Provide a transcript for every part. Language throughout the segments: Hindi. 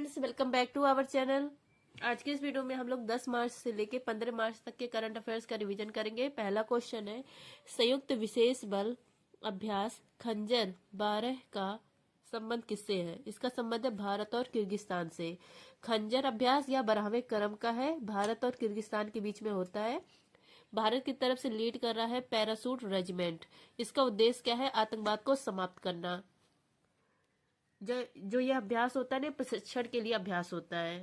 Friends, welcome back to our channel. आज के इस वीडियो में हम लोग 10 मार्च से लेके 15 मार्च तक के करंट अफेयर्स का रिवीजन करेंगे। पहला क्वेश्चन है, संयुक्त विशेष बल अभ्यास खंजर 12 का संबंध किससे है? इसका संबंध है भारत और किर्गिस्तान से। खंजर अभ्यास या 12वें क्रम का है, भारत और किर्गिस्तान के बीच में होता है। भारत की तरफ से लीड कर रहा है पैरासूट रेजिमेंट। इसका उद्देश्य क्या है? आतंकवाद को समाप्त करना। जो यह अभ्यास होता है ना, प्रशिक्षण के लिए अभ्यास होता है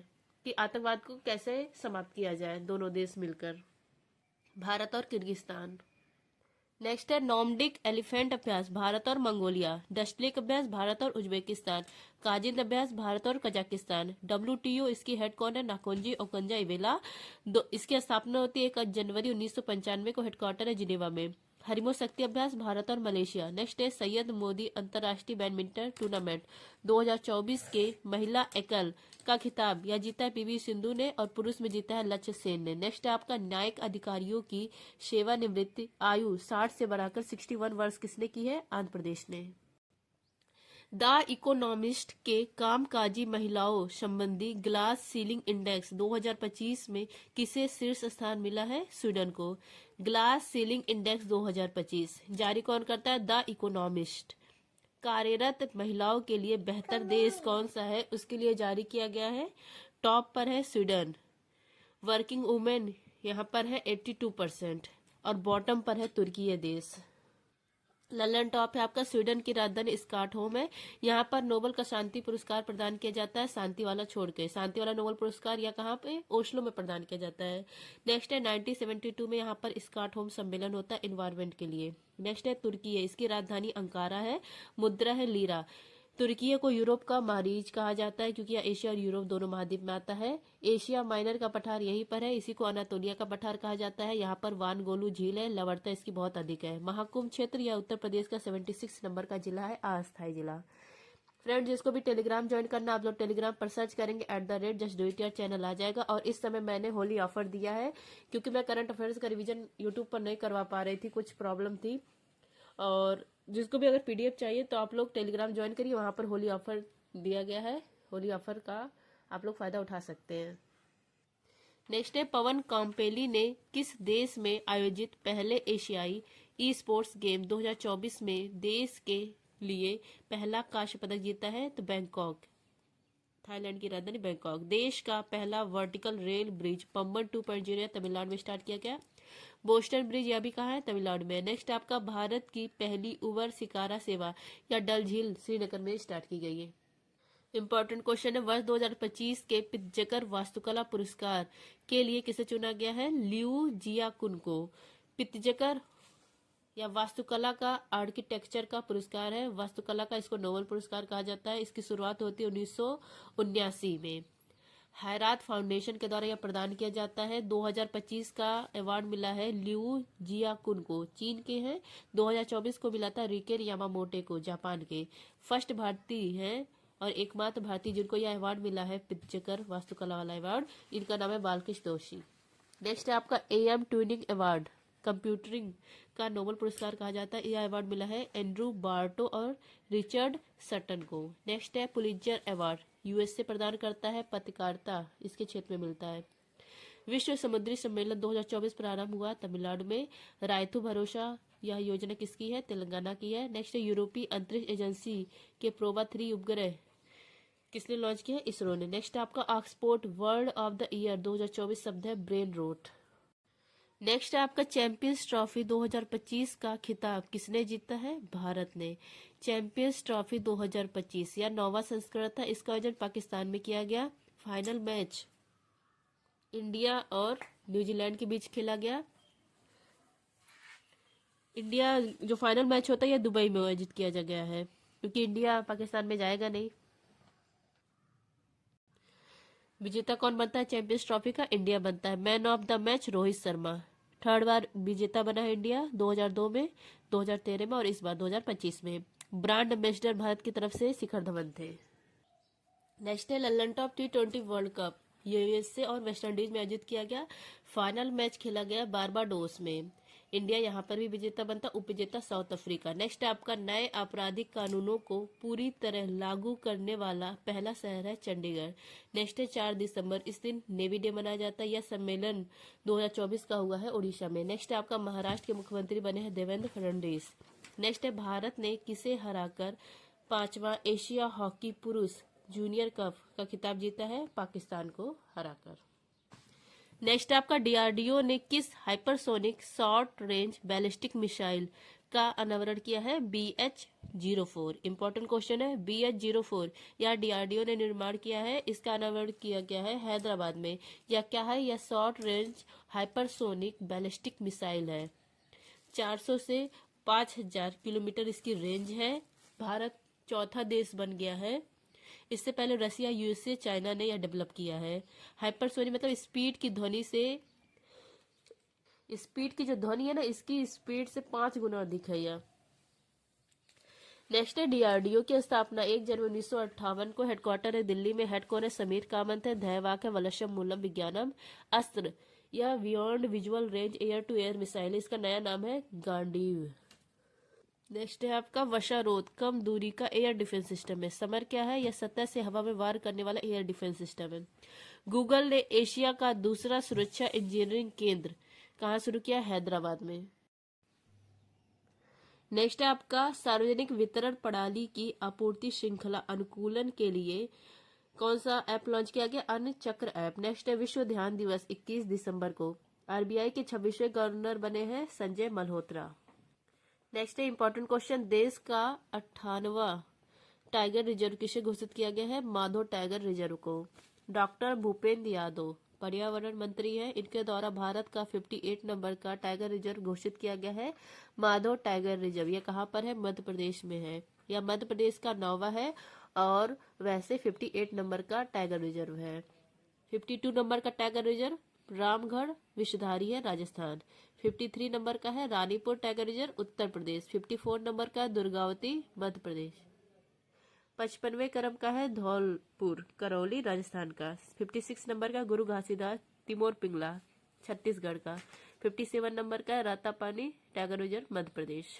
कि आतंकवाद को कैसे समाप्त किया जाए, दोनों देश मिलकर, भारत और किर्गिस्तान। नेक्स्ट है नॉर्डिक एलिफेंट अभ्यास, भारत और मंगोलिया। डस्टलेक अभ्यास, भारत और उज्बेकिस्तान। काजिंद अभ्यास, भारत और कजाकिस्तान। WTO इसकी हेड कौन है? नाकोंजी ओकंजा इवेला। इसकी स्थापना होती है 1 जनवरी 1995 को। हेडक्वार्टर है जिनेवा में। हरिमो शक्ति अभ्यास, भारत और मलेशिया। नेक्स्ट है सैयद मोदी अंतर्राष्ट्रीय बैडमिंटन टूर्नामेंट 2024 के महिला एकल का खिताब यह जीता है PV सिंधु ने और पुरुष में जीता है लक्ष्य सेन ने। नेक्स्ट है आपका न्यायिक अधिकारियों की सेवानिवृत्ति आयु 60 से बढ़ाकर 61 वर्ष किसने की है? आंध्र प्रदेश ने। द इकोनॉमिस्ट के कामकाजी महिलाओं संबंधी ग्लास सीलिंग इंडेक्स 2025 में किसे शीर्ष स्थान मिला है? स्वीडन को। ग्लास सीलिंग इंडेक्स 2025 जारी कौन करता है? The economist. कार्यरत महिलाओं के लिए बेहतर देश कौन सा है? उसके लिए जारी किया गया है। टॉप पर है स्वीडन। वर्किंग वुमेन यहाँ पर है 82% और बॉटम पर है तुर्की देश। ललन टॉप है आपका स्वीडन की राजधानी स्टॉकहोम है। यहाँ पर नोबेल का शांति पुरस्कार प्रदान किया जाता है, शांति वाला छोड़ के। शांति वाला नोबेल पुरस्कार या कहाँ पे? ओस्लो में प्रदान किया जाता है। नेक्स्ट है 1972 में यहाँ पर स्टॉकहोम सम्मेलन होता है इन्वायरमेंट के लिए। नेक्स्ट है तुर्की है, इसकी राजधानी अंकारा है। मुद्रा है लीरा। तुर्की को यूरोप का मारीज कहा जाता है क्योंकि यह एशिया और यूरोप दोनों महाद्वीप में आता है। एशिया माइनर का पठार यहीं पर है, इसी को अनातोलिया का पठार कहा जाता है। यहाँ पर वानगोलू झील है, लवणता इसकी बहुत अधिक है। महाकुंभ क्षेत्र यह उत्तर प्रदेश का 76 नंबर का जिला है, अस्थायी जिला। फ्रेंड, जिसको भी टेलीग्राम ज्वाइन करना, आप लोग टेलीग्राम पर सर्च करेंगे @justdoityard चैनल आ जाएगा। और इस समय मैंने होली ऑफर दिया है क्योंकि मैं करंट अफेयर्स का रिवीजन यूट्यूब पर नहीं करवा पा रही थी, कुछ प्रॉब्लम थी। और जिसको भी अगर PDF चाहिए तो आप लोग टेलीग्राम ज्वाइन करिए, वहां पर होली ऑफर दिया गया है। होली ऑफर का आप लोग फायदा उठा सकते हैं। नेक्स्ट है पवन काम्पेली ने किस देश में आयोजित पहले एशियाई ई स्पोर्ट्स गेम 2024 में देश के लिए पहला कांस्य पदक जीता है? तो बैंकॉक, थाईलैंड की राजधानी बैंकॉक। देश का पहला vertical rail bridge Pamban 2.0 Tamil Nadu में स्टार्ट किया गया। बोस्टन ब्रिज यह भी कहा है? तमिलनाडु में। नेक्स्ट आपका भारत की पहली उबर शिकारा सेवा या डल झील श्रीनगर में स्टार्ट की गई है। इंपॉर्टेंट क्वेश्चन है, वर्ष 2025 के पित्जकर वास्तुकला पुरस्कार के लिए किसे चुना गया है? लियू जियाकुन को। पित्जकर या वास्तुकला का आर्किटेक्चर का पुरस्कार है, वास्तुकला का इसको नोबेल पुरस्कार कहा जाता है। इसकी शुरुआत होती है 1979 में। हैरात फाउंडेशन के द्वारा यह प्रदान किया जाता है। 2025 का अवार्ड मिला है लियू जियाकुन को, चीन के हैं। 2024 को मिला था रिकेर यामामोटे को, जापान के। फर्स्ट भारतीय हैं और एकमात्र भारतीय जिनको यह अवार्ड मिला है, पित्जकर वास्तुकला वाला अवार्ड। इनका नाम है बालकृष्ण दोषी। नेक्स्ट है आपका AM ट्यूनिंग अवार्ड, कंप्यूटरिंग का नोबेल पुरस्कार कहा जाता है। यह अवार्ड मिला है एंड्रू बार्टो और रिचर्ड सटन को। नेक्स्ट है पुलित्जर अवार्ड, USA प्रदान करता है, पत्रकारिता इसके क्षेत्र में मिलता है। विश्व समुद्री सम्मेलन 2024 प्रारंभ हुआ तमिलनाडु में। रायतु भरोसा यह योजना किसकी है? तेलंगाना की है। नेक्स्ट है यूरोपीय अंतरिक्ष एजेंसी के प्रोवा 3 उपग्रह किसने लॉन्च किया है? इसरो ने। नेक्स्ट आपका Oxford word of the year 2024 शब्द है ब्रेन रोट। नेक्स्ट आपका चैंपियंस ट्रॉफी 2025 का खिताब किसने जीता है? भारत ने। चैंपियंस ट्रॉफी 2025 या 9वां संस्करण था, इसका आयोजन पाकिस्तान में किया गया। फाइनल मैच इंडिया और न्यूजीलैंड के बीच खेला गया। इंडिया जो फाइनल मैच होता है यह दुबई में आयोजित किया गया है क्योंकि इंडिया पाकिस्तान में जाएगा नहीं। विजेता कौन बनता है चैंपियंस ट्रॉफी का? इंडिया बनता है। Man of the match Rohit Sharma. Third बार विजेता बना है इंडिया, 2002 में, 2013 में और इस बार 2025 में। ब्रांड एम्बेसडर भारत की तरफ से शिखर धवन थे। नेक्स्ट है Lalan top T20 world cup USA और वेस्ट इंडीज में आयोजित किया गया। फाइनल मैच खेला गया बारबाडोस में। इंडिया यहाँ पर भी विजेता बनता, उपविजेता साउथ अफ्रीका। नेक्स्ट है आपका नए आपराधिक कानूनों को पूरी तरह लागू करने वाला पहला शहर है चंडीगढ़। नेक्स्ट है 4 दिसंबर, इस दिन नेवी डे मनाया जाता है। यह सम्मेलन 2024 का हुआ है उड़ीसा में। नेक्स्ट है आपका महाराष्ट्र के मुख्यमंत्री बने हैं देवेंद्र फडणवीस। नेक्स्ट है भारत ने किसे हराकर 5वां एशिया हॉकी पुरुष जूनियर कप का खिताब जीता है, पाकिस्तान को हराकर। नेक्स्ट आपका डीआरडीओ ने किस hypersonic short range ballistic missile का अनावरण किया है, BH-04। इंपॉर्टेंट क्वेश्चन है, BH-04 या डीआरडीओ ने निर्माण किया है, इसका अनावरण किया गया है हैदराबाद में। यह क्या है, यह short range hypersonic ballistic missile है। 400 से 5000 किलोमीटर इसकी रेंज है। भारत चौथा देश बन गया है। इससे पहले रसिया, यूएसए, चाइना ने यह डेवलप किया है। हाइपरसोनिक मतलब स्पीड की ध्वनि से, स्पीड की जो ध्वनि है ना, इसकी स्पीड से 5 गुना अधिक है यह। नेक्स्ट है डीआरडीओ की स्थापना 1 जनवरी 1958 को। हेडक्वार्टर है दिल्ली में। हेड कौन है, समीर कामत है। ध्येयवाक्य है वलशम मूलम विज्ञानम। अस्त्र, यह beyond visual range air to air missile, इसका नया नाम है गांडीव। नेक्स्ट है आपका वशारोध, कम दूरी का एयर डिफेंस सिस्टम है। समर क्या है, यह सतह से हवा में वार करने वाला एयर डिफेंस सिस्टम है। गूगल ने एशिया का दूसरा सुरक्षा इंजीनियरिंग केंद्र कहाँ शुरू किया, हैदराबाद में। नेक्स्ट है आपका सार्वजनिक वितरण प्रणाली की आपूर्ति श्रृंखला अनुकूलन के लिए कौन सा ऐप लॉन्च किया गया, अन्न चक्र ऐप। नेक्स्ट है विश्व ध्यान दिवस 21 दिसंबर को। आरबीआई के 26वें गवर्नर बने हैं संजय मल्होत्रा। नेक्स्ट है इंपॉर्टेंट क्वेश्चन, देश का 98वां टाइगर रिजर्व किसे घोषित किया गया है, माधव टाइगर रिजर्व को। डॉक्टर भूपेंद्र यादव पर्यावरण मंत्री हैं, इनके द्वारा भारत का 58 नंबर का टाइगर रिजर्व घोषित किया गया है, माधव टाइगर रिजर्व। यह कहाँ पर है, मध्य प्रदेश में है। यह मध्य प्रदेश का 9वां है और वैसे 58 नंबर का टाइगर रिजर्व है। 52 नंबर का टाइगर रिजर्व रामगढ़ विषधारी है, राजस्थान। 53 नंबर का है Ranipur tiger reserve, Uttar Pradesh. 54 number का है दुर्गावती, मध्य प्रदेश। 55वें क्रम का है धौलपुर करौली, राजस्थान का। 56 नंबर का गुरु घासीदास तिमोर पिंगला, छत्तीसगढ़ का। 57 नंबर का है Ratapani tiger reserve, Madhya Pradesh.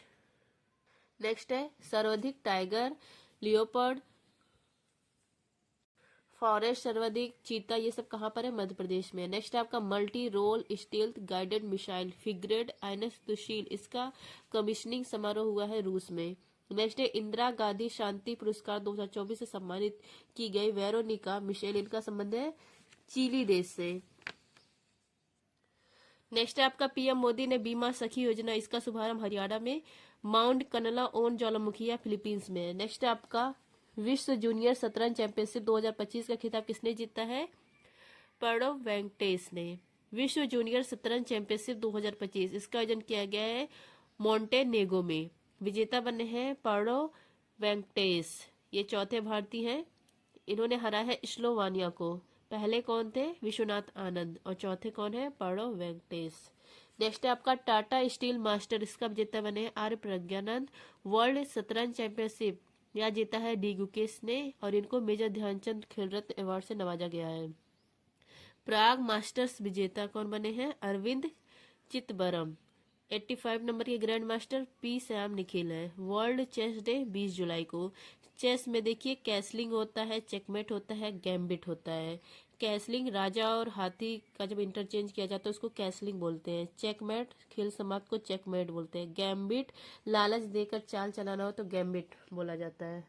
Next है सर्वाधिक टाइगर, लियोपर्ड, फॉरेस्ट, सर्वाधिक चीता, ये सब कहाँ पर है, मध्य प्रदेश में। नेक्स्ट है आपका multi role stealth guided missile frigate INS Tushil, इसका कमीशनिंग समारोह हुआ है रूस में। नेक्स्ट है इंदिरा गांधी शांति पुरस्कार 2024 से सम्मानित की गई वेरोनिका मिशेल, इनका संबंध है चिली देश से। नेक्स्ट है आपका पीएम मोदी ने बीमा सखी योजना, इसका शुभारंभ हरियाणा में। माउंट कनला ओन ज्वालामुखी फिलीपींस में। नेक्स्ट है आपका विश्व जूनियर शतरंज चैंपियनशिप 2025 का खिताब किसने जीता है, प्रणव वेंकटेश ने। विश्व जूनियर शतरंज चैंपियनशिप 2025 इसका आयोजन किया गया है मोंटेनेगो में। विजेता बने हैं प्रणव वेंकटेश, ये चौथे भारतीय हैं। इन्होंने हरा है स्लोवानिया को। पहले कौन थे, विश्वनाथ आनंद, और चौथे कौन है, प्रणव वेंकटेश। नेक्स्ट है आपका टाटा स्टील मास्टर, इसका विजेता बने हैं आर प्रज्ञानंद। वर्ल्ड शतरंज चैंपियनशिप यह जीता है डी गुकेश ने, और इनको मेजर ध्यानचंद खेल रत्न अवार्ड से नवाजा गया है। प्राग मास्टर्स विजेता कौन बने हैं, अरविंद चिदम्बरम। 85 नंबर के grand master P Sam Nikhil है। वर्ल्ड चेस डे 20 जुलाई को। चेस में देखिए कैसलिंग होता है, चेकमेट होता है, गैम्बिट होता है। कैसलिंग राजा और हाथी का जब इंटरचेंज किया जाता है उसको कैसलिंग बोलते हैं। चेकमेट खेल समाप्त को चेकमेट बोलते हैं। गैम्बिट लालच देकर चाल चलाना हो तो गैम्बिट बोला जाता है।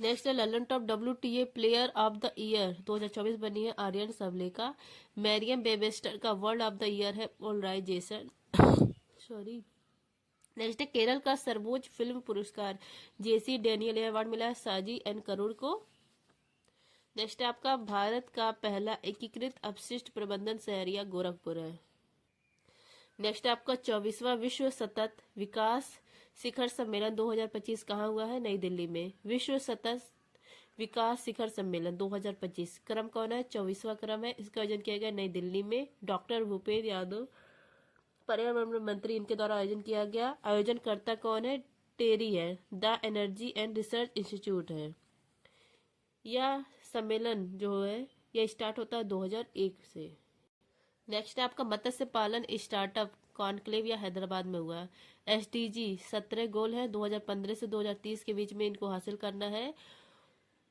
नेक्स्ट है London top WTA player of the year 2024 बनी है आर्यन सबलेका। मैरियम वेबस्टर का वर्ल्ड ऑफ द ईयर है पोलराइजेशन। सॉरी। नेक्स्ट है केरल का सर्वोच्च फिल्म पुरस्कार JC डैनियल अवार्ड मिला है साजी एन करूर को। नेक्स्ट है आपका भारत का पहला एकीकृत अपशिष्ट प्रबंधन शहरिया गोरखपुर है। नेक्स्ट है आपका 24वां विश्व सतत विकास शिखर सम्मेलन 2025 कहाँ हुआ है, नई दिल्ली में। विश्व सतत विकास शिखर सम्मेलन 2025 क्रम कौन है, 24वां क्रम है। इसका आयोजन किया गया नई दिल्ली में। डॉक्टर भूपेंद्र यादव पर्यावरण मंत्री, इनके द्वारा आयोजन किया गया। आयोजनकर्ता कौन है, टेरी है, the energy and research institute है। यह सम्मेलन जो है यह स्टार्ट होता है 2001 से। नेक्स्ट है आपका मत्स्य पालन स्टार्टअप कॉन्क्लेव या हैदराबाद में हुआ। एसडीजी 17 गोल है, 2015 से 2030 के बीच में इनको हासिल करना है।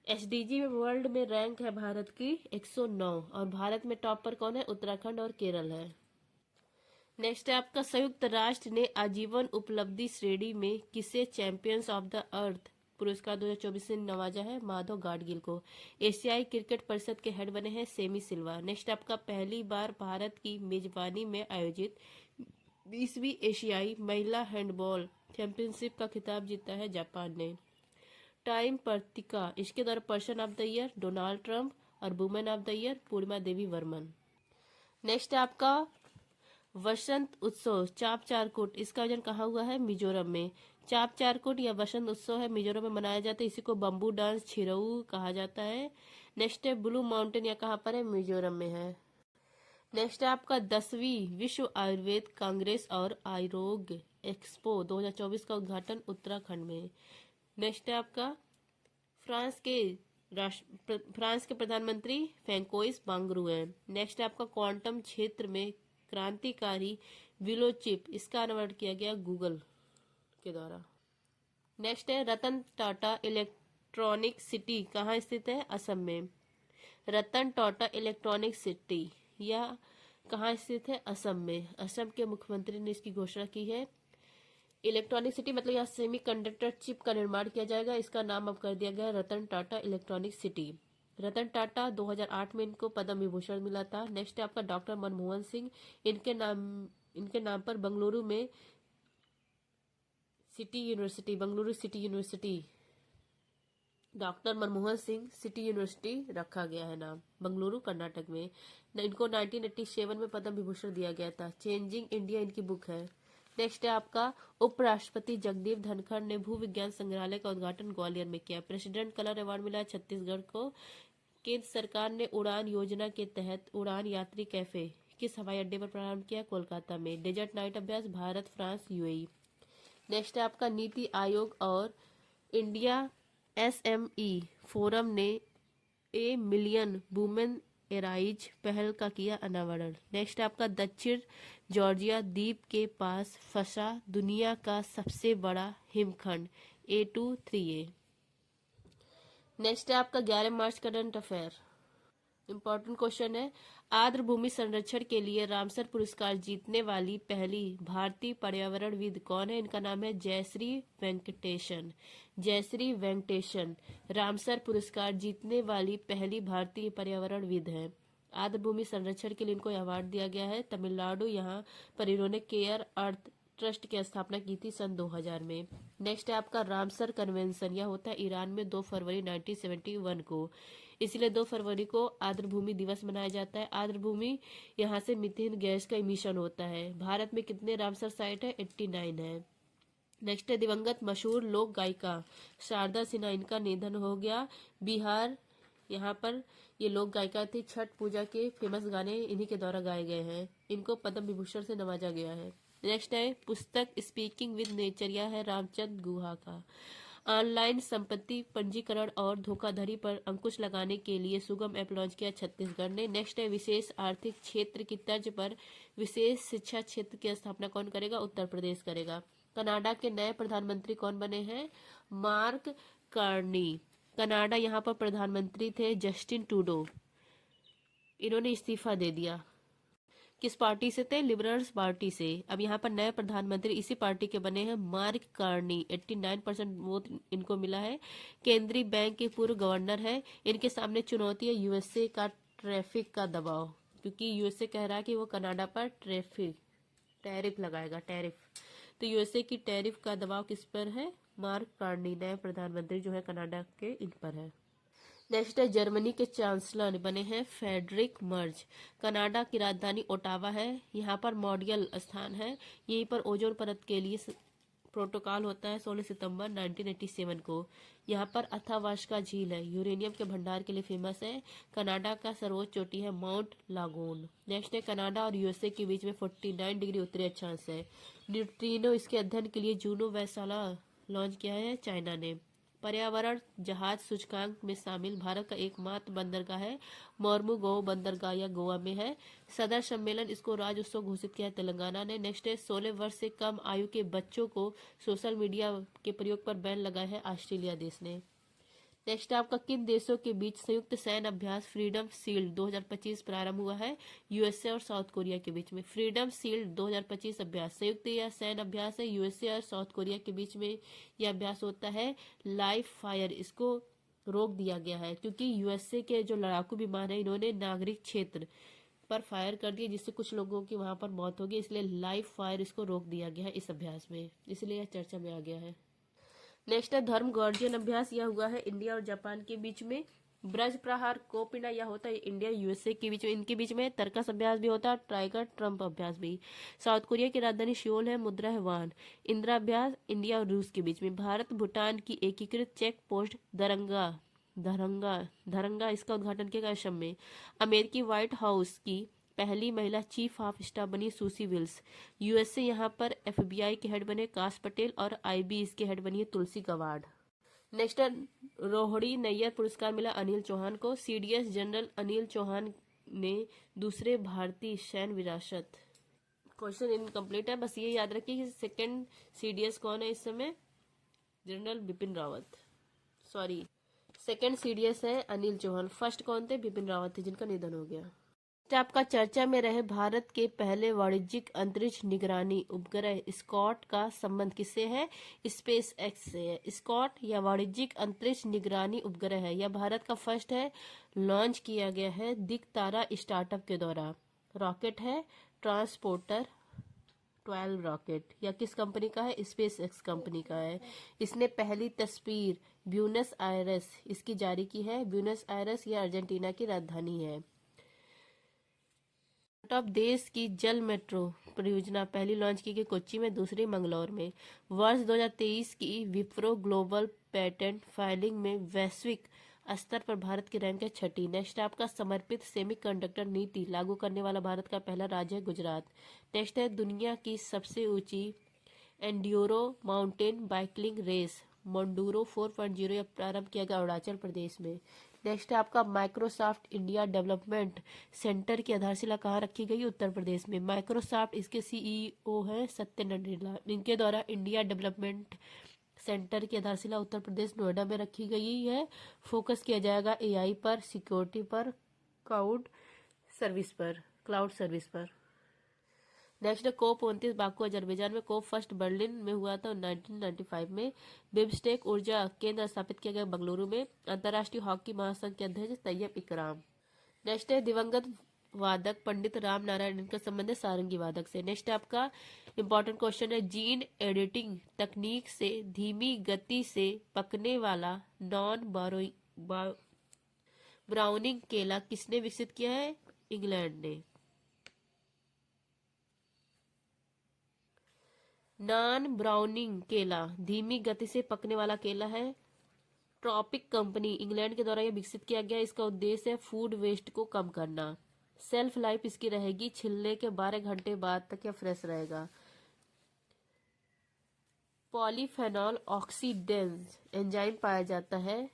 एसडीजी में वर्ल्ड में रैंक है भारत की 109 और भारत में टॉप पर कौन है? उत्तराखंड और केरल है। नेक्स्ट है आपका संयुक्त राष्ट्र ने आजीवन उपलब्धि श्रेणी में किसे चैंपियंस ऑफ द अर्थ पुरस्कार 2024 से नवाजा है? माधव गाडगिल को। एशियाई क्रिकेट परिषद के हेड बने हैं सेमी सिल्वा। नेक्स्ट आपका पहली बार भारत की मेजबानी में आयोजित 20वीं एशियाई महिला हैंडबॉल चैंपियनशिप का खिताब जीता है जापान ने। टाइम पत्रिका इसके द्वारा person of the year Donald Trump और women of the year Purnima Devi Varman. Next है आपका वसंत उत्सव चाप चारकोट, इसका आयोजन कहाँ हुआ है? मिजोरम में। चाप चारकोट या वसंत उत्सव है मिजोरम में मनाया जाता है, इसी को बम्बू डांस छिरऊ कहा जाता है। नेक्स्ट है ब्लू माउंटेन, या कहाँ पर है? मिजोरम में है। नेक्स्ट है आपका 10वीं विश्व आयुर्वेद कांग्रेस और आयुर्वेद एक्सपो 2024 का उद्घाटन उत्तराखंड में। नेक्स्ट है आपका फ्रांस के प्रधानमंत्री फ्रैंकोइस बांगरू हैं। नेक्स्ट है आपका क्वांटम क्षेत्र में क्रांतिकारी विलो चिप, इसका अनावरण किया गया गूगल के द्वारा। नेक्स्ट है रतन टाटा इलेक्ट्रॉनिक सिटी कहाँ स्थित है? असम में। रतन टाटा इलेक्ट्रॉनिक सिटी या कहाँ स्थित है? असम में। असम के मुख्यमंत्री ने इसकी घोषणा की है। इलेक्ट्रॉनिक सिटी मतलब यहाँ सेमी कंडक्टर चिप का निर्माण किया जाएगा, इसका नाम अब कर दिया गया रतन टाटा इलेक्ट्रॉनिक सिटी। रतन टाटा 2008 में इनको पद्म विभूषण मिला था। नेक्स्ट है आपका डॉक्टर मनमोहन सिंह, इनके नाम पर बेंगलुरु में Bengaluru city university doctor Manmohan Singh city university रखा गया है नाम, बेंगलुरु कर्नाटक में। इनको 1987 में पद्म विभूषण दिया गया था। चेंजिंग इंडिया इनकी बुक है। नेक्स्ट है आपका उपराष्ट्रपति जगदीप धनखड़ ने भू विज्ञान संग्रहालय का उद्घाटन ग्वालियर में किया। प्रेसिडेंट कलर अवार्ड मिला है छत्तीसगढ़ को। केंद्र सरकार ने उड़ान योजना के तहत उड़ान यात्री कैफे किस हवाई अड्डे पर प्रारंभ किया? कोलकाता में। डेजर्ट नाइट अभ्यास भारत फ्रांस यूएई। नेक्स्ट है आपका नीति आयोग और इंडिया एसएमई फोरम ने ए मिलियन वुमेन एराइज पहल का किया अनावरण। नेक्स्ट आपका दक्षिण जॉर्जिया द्वीप के पास फंसा दुनिया का सबसे बड़ा हिमखंड A23A। नेक्स्ट है आपका 11 मार्च करंट अफेयर। इंपॉर्टेंट क्वेश्चन है आर्द्र भूमि संरक्षण के लिए रामसर पुरस्कार जीतने वाली पहली भारतीय पर्यावरणविद कौन है? इनका नाम है जयश्री वेंकटेशन रामसर पुरस्कार जीतने वाली पहली भारतीय पर्यावरणविद है। आर्द्र भूमि संरक्षण के लिए इनको अवार्ड दिया गया है तमिलनाडु, यहाँ पर इन्होंने केयर अर्थ ट्रस्ट की स्थापना की थी सन 2000 में। नेक्स्ट है आपका रामसर कन्वेंशन, यह होता है ईरान में 2 फरवरी 1971 को, इसलिए 2 फरवरी को आर्द्र भूमि दिवस मनाया जाता है। आर्द्र भूमि यहाँ से मीथेन गैस का इमिशन होता है। भारत में कितने रामसर साइट है? 89 है। नेक्स्ट है दिवंगत मशहूर लोक गायिका शारदा सिन्हा, इनका निधन हो गया। बिहार यहाँ पर ये लोक गायिका थी, छठ पूजा के फेमस गाने इन्हीं के द्वारा गाए गए हैं। इनको पद्म विभूषण से नवाजा गया है। नेक्स्ट है पुस्तक स्पीकिंग विद नेचर, यह है रामचंद्र गुहा का। ऑनलाइन संपत्ति पंजीकरण और धोखाधड़ी पर अंकुश लगाने के लिए सुगम ऐप लॉन्च किया छत्तीसगढ़ ने। नेक्स्ट है विशेष आर्थिक क्षेत्र की तर्ज पर विशेष शिक्षा क्षेत्र की स्थापना कौन करेगा? उत्तर प्रदेश करेगा। कनाडा के नए प्रधानमंत्री कौन बने हैं? Mark Carney. कनाडा यहाँ पर प्रधानमंत्री थे जस्टिन ट्रूडो, इन्होंने इस्तीफा दे दिया। किस पार्टी से थे? लिबरल्स पार्टी से। अब यहाँ पर नए प्रधानमंत्री इसी पार्टी के बने हैं मार्क कार्नी। 89% वोट इनको मिला है। केंद्रीय बैंक के पूर्व गवर्नर है। इनके सामने चुनौती है यूएसए का ट्रैफिक का दबाव, क्योंकि यूएसए कह रहा है कि वो कनाडा पर टैरिफ लगाएगा। तो यूएसए की टैरिफ का दबाव किस पर है? मार्क कार्नी नए प्रधानमंत्री जो है कनाडा के, इन पर है। नेक्स्ट है जर्मनी के चांसलर बने हैं फ्रेडरिक मर्ज। कनाडा की राजधानी ओटावा है, यहाँ पर मॉडल स्थान है। यहीं पर ओजोन परत के लिए प्रोटोकॉल होता है 16 सितंबर 1987 को। यहाँ पर अथावास्का झील है, यूरेनियम के भंडार के लिए फेमस है। कनाडा का सर्वोच्च चोटी है माउंट लागोन। नेक्स्ट है कनाडा और यूएसए के बीच में 49 डिग्री उत्तरी अक्षांश है। न्यूट्रिनो इसके अध्ययन के लिए जूनो वैशाला लॉन्च किया है चाइना ने। पर्यावरण जहाज सूचकांक में शामिल भारत का एकमात्र बंदरगाह है मोरमुगांव बंदरगाह या गोवा में है। सदर सम्मेलन इसको राज्य उत्सव घोषित किया है तेलंगाना ने। नेक्स्ट है 16 वर्ष से कम आयु के बच्चों को सोशल मीडिया के प्रयोग पर बैन लगाया है ऑस्ट्रेलिया देश ने। नेक्स्ट आपका किन देशों के बीच संयुक्त सैन्य अभ्यास फ्रीडम शील्ड 2025 प्रारंभ हुआ है? यूएसए और साउथ कोरिया के बीच में। फ्रीडम शील्ड 2025 अभ्यास संयुक्त यह सैन्य अभ्यास है यूएसए और साउथ कोरिया के बीच में यह अभ्यास होता है। लाइव फायर इसको रोक दिया गया है क्योंकि यूएसए के जो लड़ाकू विमान है इन्होंने नागरिक क्षेत्र पर फायर कर दिया जिससे कुछ लोगों की वहां पर मौत होगी, इसलिए लाइव फायर इसको रोक दिया गया है इस अभ्यास में, इसलिए यह चर्चा में आ गया है। नेक्स्ट है धर्म गर्जन अभ्यास, यह हुआ है इंडिया और जापान के बीच में। ब्रज प्रहार कोपिना यह होता है इंडिया यूएसए के बीच में, इनके बीच में तर्कस अभ्यास भी होता है, टाइगर ट्रम्प अभ्यास भी। साउथ कोरिया की राजधानी सियोल है, मुद्रा है वान। इंदिरा अभ्यास इंडिया और रूस के बीच में। भारत भूटान की एकीकृत चेक पोस्ट धरंगा इसका उद्घाटन किया गया असम में। अमेरिकी व्हाइट हाउस की पहली महिला चीफ ऑफ स्टाफ बनी सुसी विल्स। यूएसए यहाँ पर एफबीआई के हेड बने काश पटेल और आईबी इसके हेड बनी है तुलसी गवाड़। नेक्स्ट रोहिणी नैयर पुरस्कार मिला अनिल चौहान को। सीडीएस जनरल अनिल चौहान ने दूसरे भारतीय सैन्य विरासत। क्वेश्चन इनकम्प्लीट है, बस ये याद रखिए कि सेकंड सीडीएस कौन है इस समय? General Bipin Rawat. Sorry, second CDS है अनिल चौहान, फर्स्ट कौन थे? बिपिन रावत थे जिनका निधन हो गया। आपका चर्चा में रहे भारत के पहले वाणिज्यिक अंतरिक्ष निगरानी उपग्रह स्कॉट का संबंध किससे है? स्पेस एक्स से है। स्कॉट या वाणिज्यिक अंतरिक्ष निगरानी उपग्रह है, यह भारत का फर्स्ट है, लॉन्च किया गया है दिक्तारा स्टार्टअप के द्वारा। रॉकेट है ट्रांसपोर्टर 12 रॉकेट, या किस कंपनी का है? स्पेस एक्स कंपनी का है। इसने पहली तस्वीर ब्यूनस आयरस इसकी जारी की है। ब्यूनस आयरस यह अर्जेंटीना की राजधानी है। स्टार्टअप देश की जल मेट्रो परियोजना पहली लॉन्च की गई कोच्चि में, दूसरी मंगलौर में। वर्ष 2023 की विप्रो ग्लोबल पेटेंट फाइलिंग में वैश्विक स्तर पर भारत की रैंक है 6ठी। नेक्स्ट आपका समर्पित सेमीकंडक्टर नीति लागू करने वाला भारत का पहला राज्य है गुजरात। नेक्स्ट है दुनिया की सबसे ऊंची एंड्योरो माउंटेन बाइकिंग रेस मोंडूरो 4.0 यह प्रारंभ किया गया अरुणाचल प्रदेश में। नेक्स्ट है आपका माइक्रोसॉफ्ट इंडिया डेवलपमेंट सेंटर की आधारशिला कहाँ रखी गई? उत्तर प्रदेश में। माइक्रोसॉफ्ट इसके सीईओ है सत्य नडेला। इनके द्वारा इंडिया डेवलपमेंट सेंटर की आधारशिला उत्तर प्रदेश नोएडा में रखी गई है। फोकस किया जाएगा एआई पर, सिक्योरिटी पर, क्लाउड सर्विस पर। नेक्स्ट कोप 29 बाकू अजरबैजान में। कोप फर्स्ट बर्लिन में हुआ था 1995 में। बिम्स्टेक ऊर्जा केंद्र स्थापित किया गया बेंगलुरु में। अंतर्राष्ट्रीय हॉकी महासंघ के अध्यक्ष तैयब इकराम। नेक्स्ट है दिवंगत वादक पंडित राम नारायण, इनका संबंध है सारंगी वादक से। नेक्स्ट आपका इंपॉर्टेंट क्वेश्चन है जीन एडिटिंग तकनीक से धीमी गति से पकने वाला नॉन ब्राउनिंग केला किसने विकसित किया है? इंग्लैंड ने। नॉन ब्राउनिंग केला धीमी गति से पकने वाला केला है ट्रॉपिक कंपनी इंग्लैंड के द्वारा यह विकसित किया गया। इसका उद्देश्य है फूड वेस्ट को कम करना। सेल्फ लाइफ इसकी रहेगी छिलने के 12 घंटे बाद तक यह फ्रेश रहेगा। पॉलीफेनॉल ऑक्सीडेज एंजाइम पाया जाता है,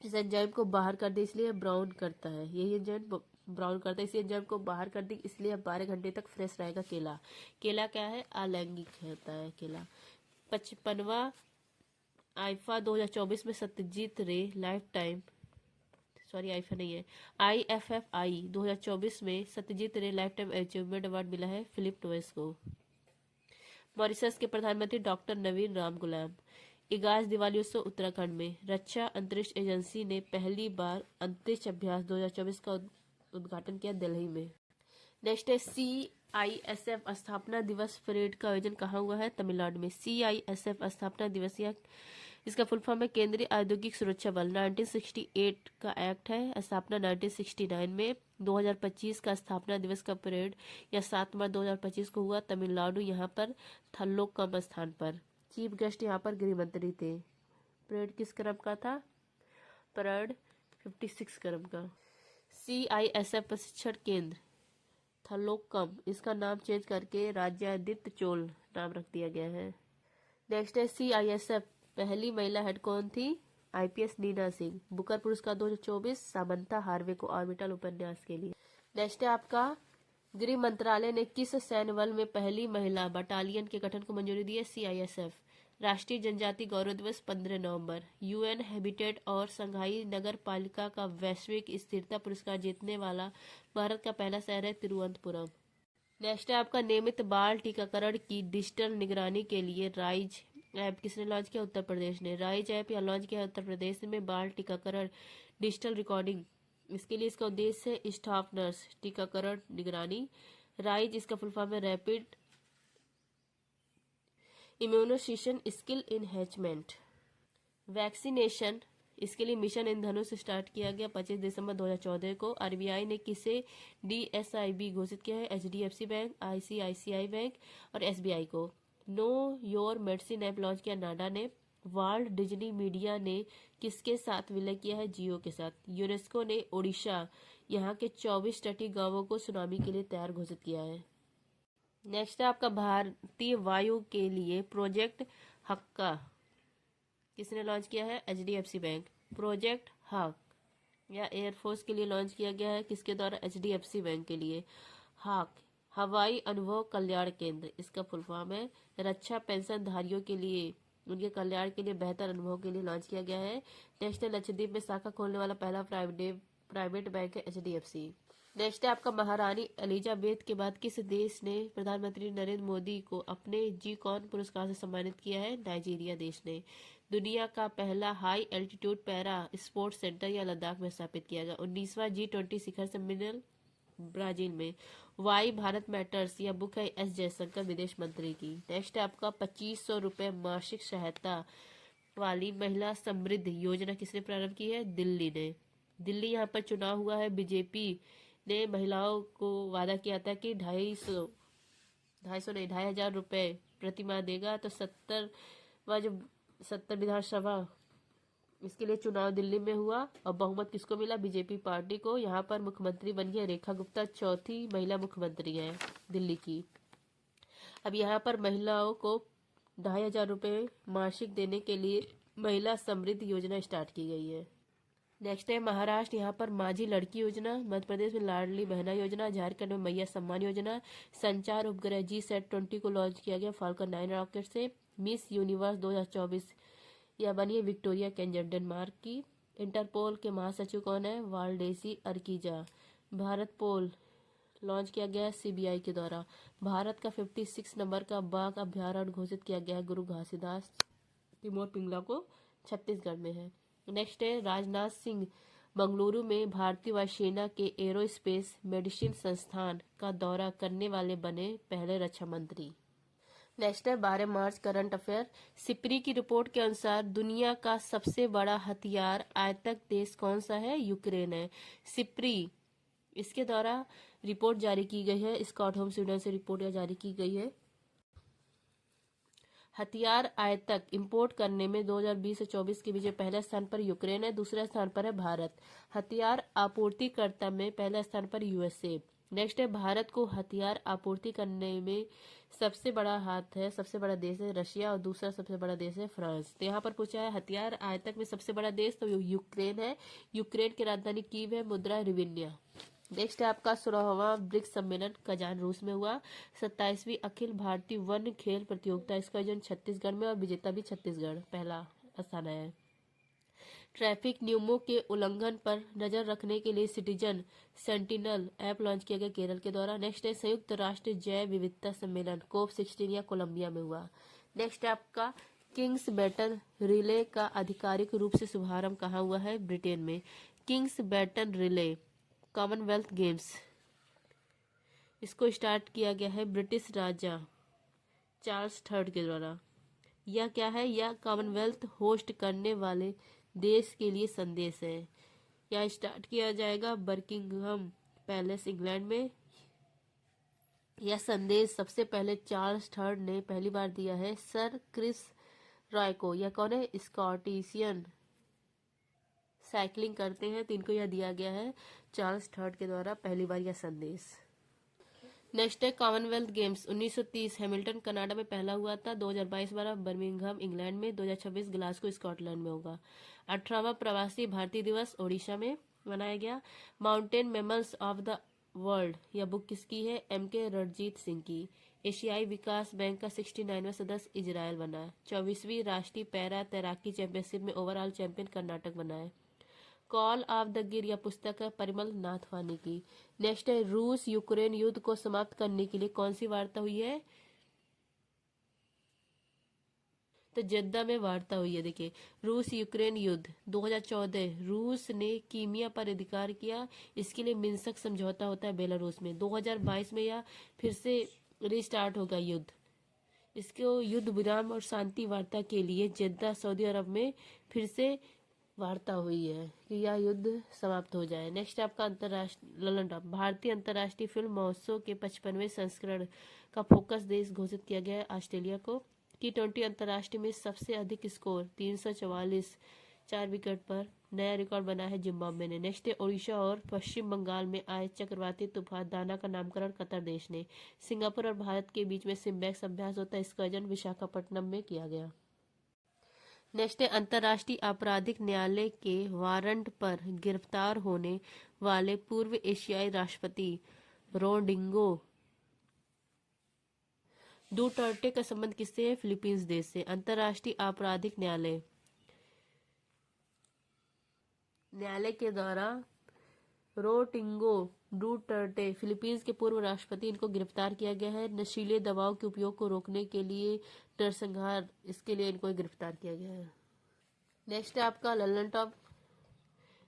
इस एंजाइम को बाहर कर दे इसलिए ब्राउन करता है। यही एंजाइम ब्राउन करता है, इसी एंजाइम को बाहर कर दी इसलिए 12 घंटे तक फ्रेश रहेगा केला। केला क्या है? अलैंगिक होता है केला। 55वां आईफा 2024 में सत्यजीत रे लाइफ टाइम आईफा नहीं है IFFI 2024 में सत्यजीत रे लाइफ टाइम अचीवमेंट अवार्ड मिला है फिलिप नोएस को। मॉरिशस के प्रधानमंत्री डॉक्टर नवीन राम गुलाम। इगास दिवाली उत्सव उत्तराखंड में। रक्षा अंतरिक्ष एजेंसी ने पहली बार अंतरिक्ष अभ्यास 2024 का उद्घाटन किया दिल्ली में। नेक्स्ट है CISF स्थापना दिवस परेड का आयोजन कहाँ हुआ है? तमिलनाडु में। CISF स्थापना दिवस या इसका फुल फॉर्म है केंद्रीय औद्योगिक सुरक्षा बल। 1968 का एक्ट है, स्थापना 1969 में। 2025 का स्थापना दिवस का परेड या 7 मार्च 2025 को हुआ तमिलनाडु, यहाँ पर थल्लोकम स्थान पर। चीफ गेस्ट यहाँ पर गृह मंत्री थे। परेड किस क्रम का था? परेड 56 क्रम का। CISF प्रशिक्षण केंद्र थलोकम, इसका नाम चेंज करके राज्यादित्य चोल नाम रख दिया गया है। नेक्स्ट है CISF पहली महिला हेड कौन थी? आईपीएस नीना सिंह। बुकर पुरस्कार 2024 सामंथा हार्वे को ऑर्बिटल उपन्यास के लिए। नेक्स्ट है आपका, गृह मंत्रालय ने किस सैन्य बल में पहली महिला बटालियन के गठन को मंजूरी दी है? सीआईएसएफ। राष्ट्रीय जनजाति गौरव दिवस 15 नवंबर। यूएन हैबिटेट और संघाई नगर पालिका का वैश्विक स्थिरता पुरस्कार जीतने वाला भारत का पहला शहर है तिरुवनंतपुरम। नेक्स्ट है आपका, नियमित बाल टीकाकरण की डिजिटल निगरानी के लिए राइज ऐप किसने लॉन्च किया? उत्तर प्रदेश ने। राइज ऐप या लॉन्च किया उत्तर प्रदेश में बाल टीकाकरण डिजिटल रिकॉर्डिंग। इसके लिए इसका उद्देश्य है स्टाफ नर्स टीकाकरण निगरानी। राइज इसका फुल फॉर्म है rapid immunization skill enhancement. Vaccination इसके लिए मिशन इंद्रधनुष स्टार्ट किया गया 25 दिसंबर 2014 को। आरबीआई ने किसे डीएसआईबी घोषित किया है? एचडीएफसी बैंक, आईसीआईसीआई बैंक और एसबीआई को। Know your medicine app launch किया नाडा ने। वर्ल्ड डिज्नी मीडिया ने किसके साथ विलय किया है? जियो के साथ। यूनेस्को ने ओडिशा यहाँ के 24 तटीय गांवों को सुनामी के लिए तैयार घोषित किया है। नेक्स्ट है आपका, भारतीय वायु के लिए प्रोजेक्ट हक्का किसने लॉन्च किया है? HDFC bank. प्रोजेक्ट हक या एयरफोर्स के लिए लॉन्च किया गया है किसके द्वारा? एचडीएफसी बैंक के लिए। हक हवाई अनुभव कल्याण केंद्र, इसका फुल फॉर्म है रक्षा पेंशन धारियों के लिए उनके कल्याण के लिए बेहतर अनुभव के लिए लॉन्च किया गया है। नेक्स्ट है, लक्षद्वीप में शाखा खोलने वाला पहला प्राइवेट बैंक है एचडीएफसी। नेक्स्ट है आपका, महारानी एलिजाबेथ के बाद किस देश ने प्रधानमंत्री नरेंद्र मोदी को अपने जीकॉन पुरस्कार से सम्मानित किया है? नाइजीरिया देश ने। दुनिया का पहला high altitude para sports centre या लद्दाख में स्थापित किया गया। 19वां G20 शिखर सम्मेलन ब्राजील में। वाई भारत मैटर्स यह बुक है एस जयशंकर विदेश मंत्री की। नेक्स्ट है आपका, 2500 रुपए मासिक सहायता वाली महिला समृद्धि योजना किसने प्रारंभ की है? दिल्ली ने। दिल्ली यहाँ पर चुनाव हुआ है। बीजेपी ने महिलाओं को वादा किया था कि 2,500 रुपए प्रति माह देगा। तो 70 विधानसभा इसके लिए चुनाव दिल्ली में हुआ और बहुमत किसको मिला? बीजेपी पार्टी को। यहाँ पर मुख्यमंत्री बन गई रेखा गुप्ता, चौथी महिला मुख्यमंत्री है दिल्ली की। अब यहाँ पर महिलाओं को 2,500 रुपए मासिक देने के लिए महिला समृद्धि योजना स्टार्ट की गई है। नेक्स्ट है महाराष्ट्र, यहाँ पर माझी लड़की योजना। मध्य प्रदेश में लाडली बहना योजना। झारखंड में मैया सम्मान योजना। संचार उपग्रह G-SAT-20 को लॉन्च किया गया फाल्कन 9 रॉकेट से। मिस यूनिवर्स 2024 यह बनी है विक्टोरिया केंजर डेनमार्क की। इंटरपोल के महासचिव कौन है? वालडेसी अर्कीजा। भारत पोल लॉन्च किया गया है सीबीआई के द्वारा। भारत का 56 नंबर का बाघ अभ्यारण्य घोषित किया गया है गुरु घासीदास तिमोर पिंगला को, छत्तीसगढ़ में है। नेक्स्ट है, राजनाथ सिंह बंगलुरु में भारतीय वायुसेना के एरोस्पेस मेडिसिन संस्थान का दौरा करने वाले बने पहले रक्षा मंत्री। नेक्स्ट है 12 मार्च करंट अफेयर। सिप्री की रिपोर्ट के अनुसार दुनिया का सबसे बड़ा हथियार आयातक देश कौन सा है? यूक्रेन है। सिप्री इसके द्वारा रिपोर्ट जारी की गई है। स्टॉकहोम स्वीडन से रिपोर्ट जारी की गई है। हथियार आयातक इंपोर्ट करने में 2020 से 24 के बीच पहले स्थान पर यूक्रेन है, दूसरे स्थान पर है भारत। हथियार आपूर्तिकर्ता में पहले स्थान पर यूएसए। नेक्स्ट है, भारत को हथियार आपूर्ति करने में सबसे बड़ा देश है रशिया और दूसरा सबसे बड़ा देश है फ्रांस। तो यहाँ पर पूछा है हथियार आयातक में सबसे बड़ा देश, तो यूक्रेन है। यूक्रेन की राजधानी कीव है, मुद्रा रिविन्या। नेक्स्ट है आपका 16वां ब्रिक्स सम्मेलन कजान रूस में हुआ। 27वीं अखिल भारतीय वन खेल प्रतियोगिता, इसका आयोजन छत्तीसगढ़ में और विजेता भी छत्तीसगढ़ पहला स्थान है। ट्रैफिक नियमों के उल्लंघन पर नजर रखने के लिए सिटीजन सेंटिनल ऐप लॉन्च किया गया केरल के द्वारा। नेक्स्ट है संयुक्त राष्ट्र जैव विविधता सम्मेलन COP16 या कोलंबिया में हुआ। नेक्स्ट है आपका किंग्स बैटन रिले का आधिकारिक रूप से शुभारंभ कहाँ हुआ है? ब्रिटेन में। King's baton relay Commonwealth Games इसको स्टार्ट किया गया है ब्रिटिश राजा चार्ल्स III के द्वारा। यह क्या है? यह कॉमनवेल्थ होस्ट करने वाले देश के लिए संदेश है। यह स्टार्ट किया जाएगा बर्किंघम पैलेस इंग्लैंड में। यह संदेश सबसे पहले चार्ल्स III ने पहली बार दिया है सर क्रिस रॉय को। यह कौन है? स्कॉटिशियन साइकिलिंग करते हैं, तो इनको यह दिया गया है चार्ल्स III के द्वारा पहली बार यह संदेश। नेक्स्ट है कॉमनवेल्थ गेम्स 1930 हैमिल्टन कनाडा में पहला हुआ था। 2022 वाला बर्मिंघम इंग्लैंड में। 2026 ग्लासगो स्कॉटलैंड में होगा। 18वां प्रवासी भारतीय दिवस ओडिशा में मनाया गया। Mountain mammals of the world यह बुक किसकी है? MK रणजीत सिंह की। एशियाई विकास बैंक का 69वां सदस्य इजराइल बना। 24वीं राष्ट्रीय पैरा तैराकी चैंपियनशिप में ओवरऑल चैंपियन कर्नाटक बना है। कॉल ऑफ द गिर यह पुस्तक है परिमल नाथवानी की। नेक्स्ट है रूस यूक्रेन युद्ध को समाप्त करने के लिए कौन सी वार्ता हुई है? तो जद्दा में वार्ता हुई है। देखिए, रूस यूक्रेन युद्ध 2014 रूस ने कीमिया पर अधिकार किया, इसके लिए मिन्स्क समझौता होता है बेलारूस में। 2022 में यह फिर से रिस्टार्ट होगा युद्ध। इसको युद्ध विराम और शांति वार्ता के लिए जद्दा सऊदी अरब में फिर से वार्ता हुई है कि यह युद्ध समाप्त हो जाए। नेक्स्ट आपका अंतर्राष्ट्रीय ललन टॉप भारतीय अंतर्राष्ट्रीय फिल्म महोत्सव के 55वें संस्करण का फोकस देश घोषित किया गया है ऑस्ट्रेलिया को। T20 अंतर्राष्ट्रीय में सबसे अधिक स्कोर 344 4 विकेट पर नया रिकॉर्ड बना है जिम्बाब्वे ने। नेक्स्ट है ओडिशा और पश्चिम बंगाल में आए चक्रवाती तूफान दाना का नामकरण कतर देश ने। सिंगापुर और भारत के बीच में सिम्बैक्स अभ्यास होता है, इसका आयोजन विशाखापट्टनम में किया गया। नेक्स्ट है अंतर्राष्ट्रीय आपराधिक न्यायालय के वारंट पर गिरफ्तार होने वाले पूर्व एशियाई राष्ट्रपति रोड्रिगो डुटर्टे का संबंध किससे है? फिलीपींस देश से। अंतर्राष्ट्रीय आपराधिक न्यायालय के द्वारा रोड्रिगो डुटर्टे फिलीपींस के पूर्व राष्ट्रपति इनको गिरफ्तार किया गया है नशीले दवाओं के उपयोग को रोकने के लिए नरसंहार, इसके लिए इनको गिरफ्तार किया गया है। नेक्स्ट है आपका ललन टॉप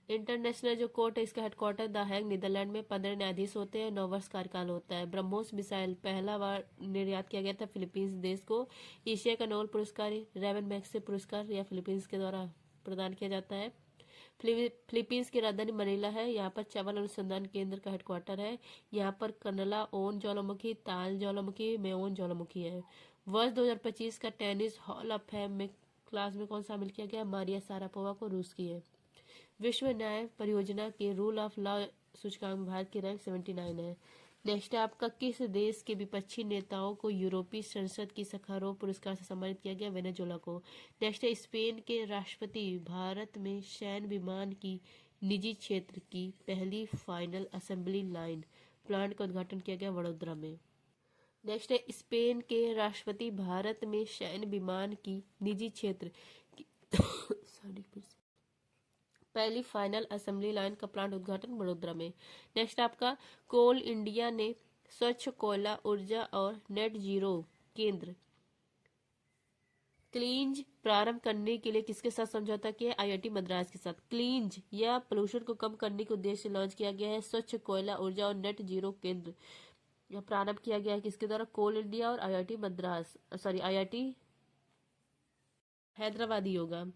इंटरनेशनल जो कोर्ट है इसका हेडक्वार्टर द हैग नीदरलैंड में। 15 न्यायाधीश होते हैं, 9 वर्ष कार्यकाल होता है। ब्रह्मोस मिसाइल पहला बार निर्यात किया गया था फिलीपींस देश को। एशिया का नोबेल पुरस्कार रेवन मैग्सेसे पुरस्कार या फिलीपींस के द्वारा प्रदान किया जाता है। फिलीपींस की राजधानी मनीला है। यहाँ पर चावल अनुसंधान केंद्र का हेडक्वार्टर है। यहाँ पर कनला ओन ज्वालामुखी, ताल ज्वालामुखी, मेओन ज्वालामुखी है। वर्ष 2025 का टेनिस हॉल ऑफ फेम में क्लास में कौन शामिल किया गया? मारिया सारापोवा को, रूस की है। विश्व न्याय परियोजना के रूल ऑफ लॉ सूचकांक में भारत की रैंक 79 है। नेक्स्ट है आपका किस देश के विपक्षी नेताओं को यूरोपीय संसद की सखारोव पुरस्कार से सम्मानित किया गया? वेनेजुएला को। नेक्स्ट है स्पेन के राष्ट्रपति भारत में सैन्य विमान की निजी क्षेत्र की पहली फाइनल असेंबली लाइन प्लांट का उद्घाटन किया गया वडोदरा में। नेक्स्ट है स्पेन के राष्ट्रपति भारत में सैन्य विमान की निजी क्षेत्र की पहली फाइनल असेंबली लाइन का प्लांट उद्घाटन वडोदरा में। नेक्स्ट आपका कोल इंडिया ने स्वच्छ कोयला ऊर्जा और नेट जीरो केंद्र क्लींज प्रारंभ करने के लिए किसके साथ समझौता किया है? IIT मद्रास के साथ। क्लींज या पोल्यूशन को कम करने के उद्देश्य से लॉन्च किया गया है स्वच्छ कोयला ऊर्जा और नेट जीरो केंद्र। यह प्रारंभ किया गया है किसके द्वारा? कोल इंडिया और IIT Madras, sorry IIT Hyderabad ही होगा।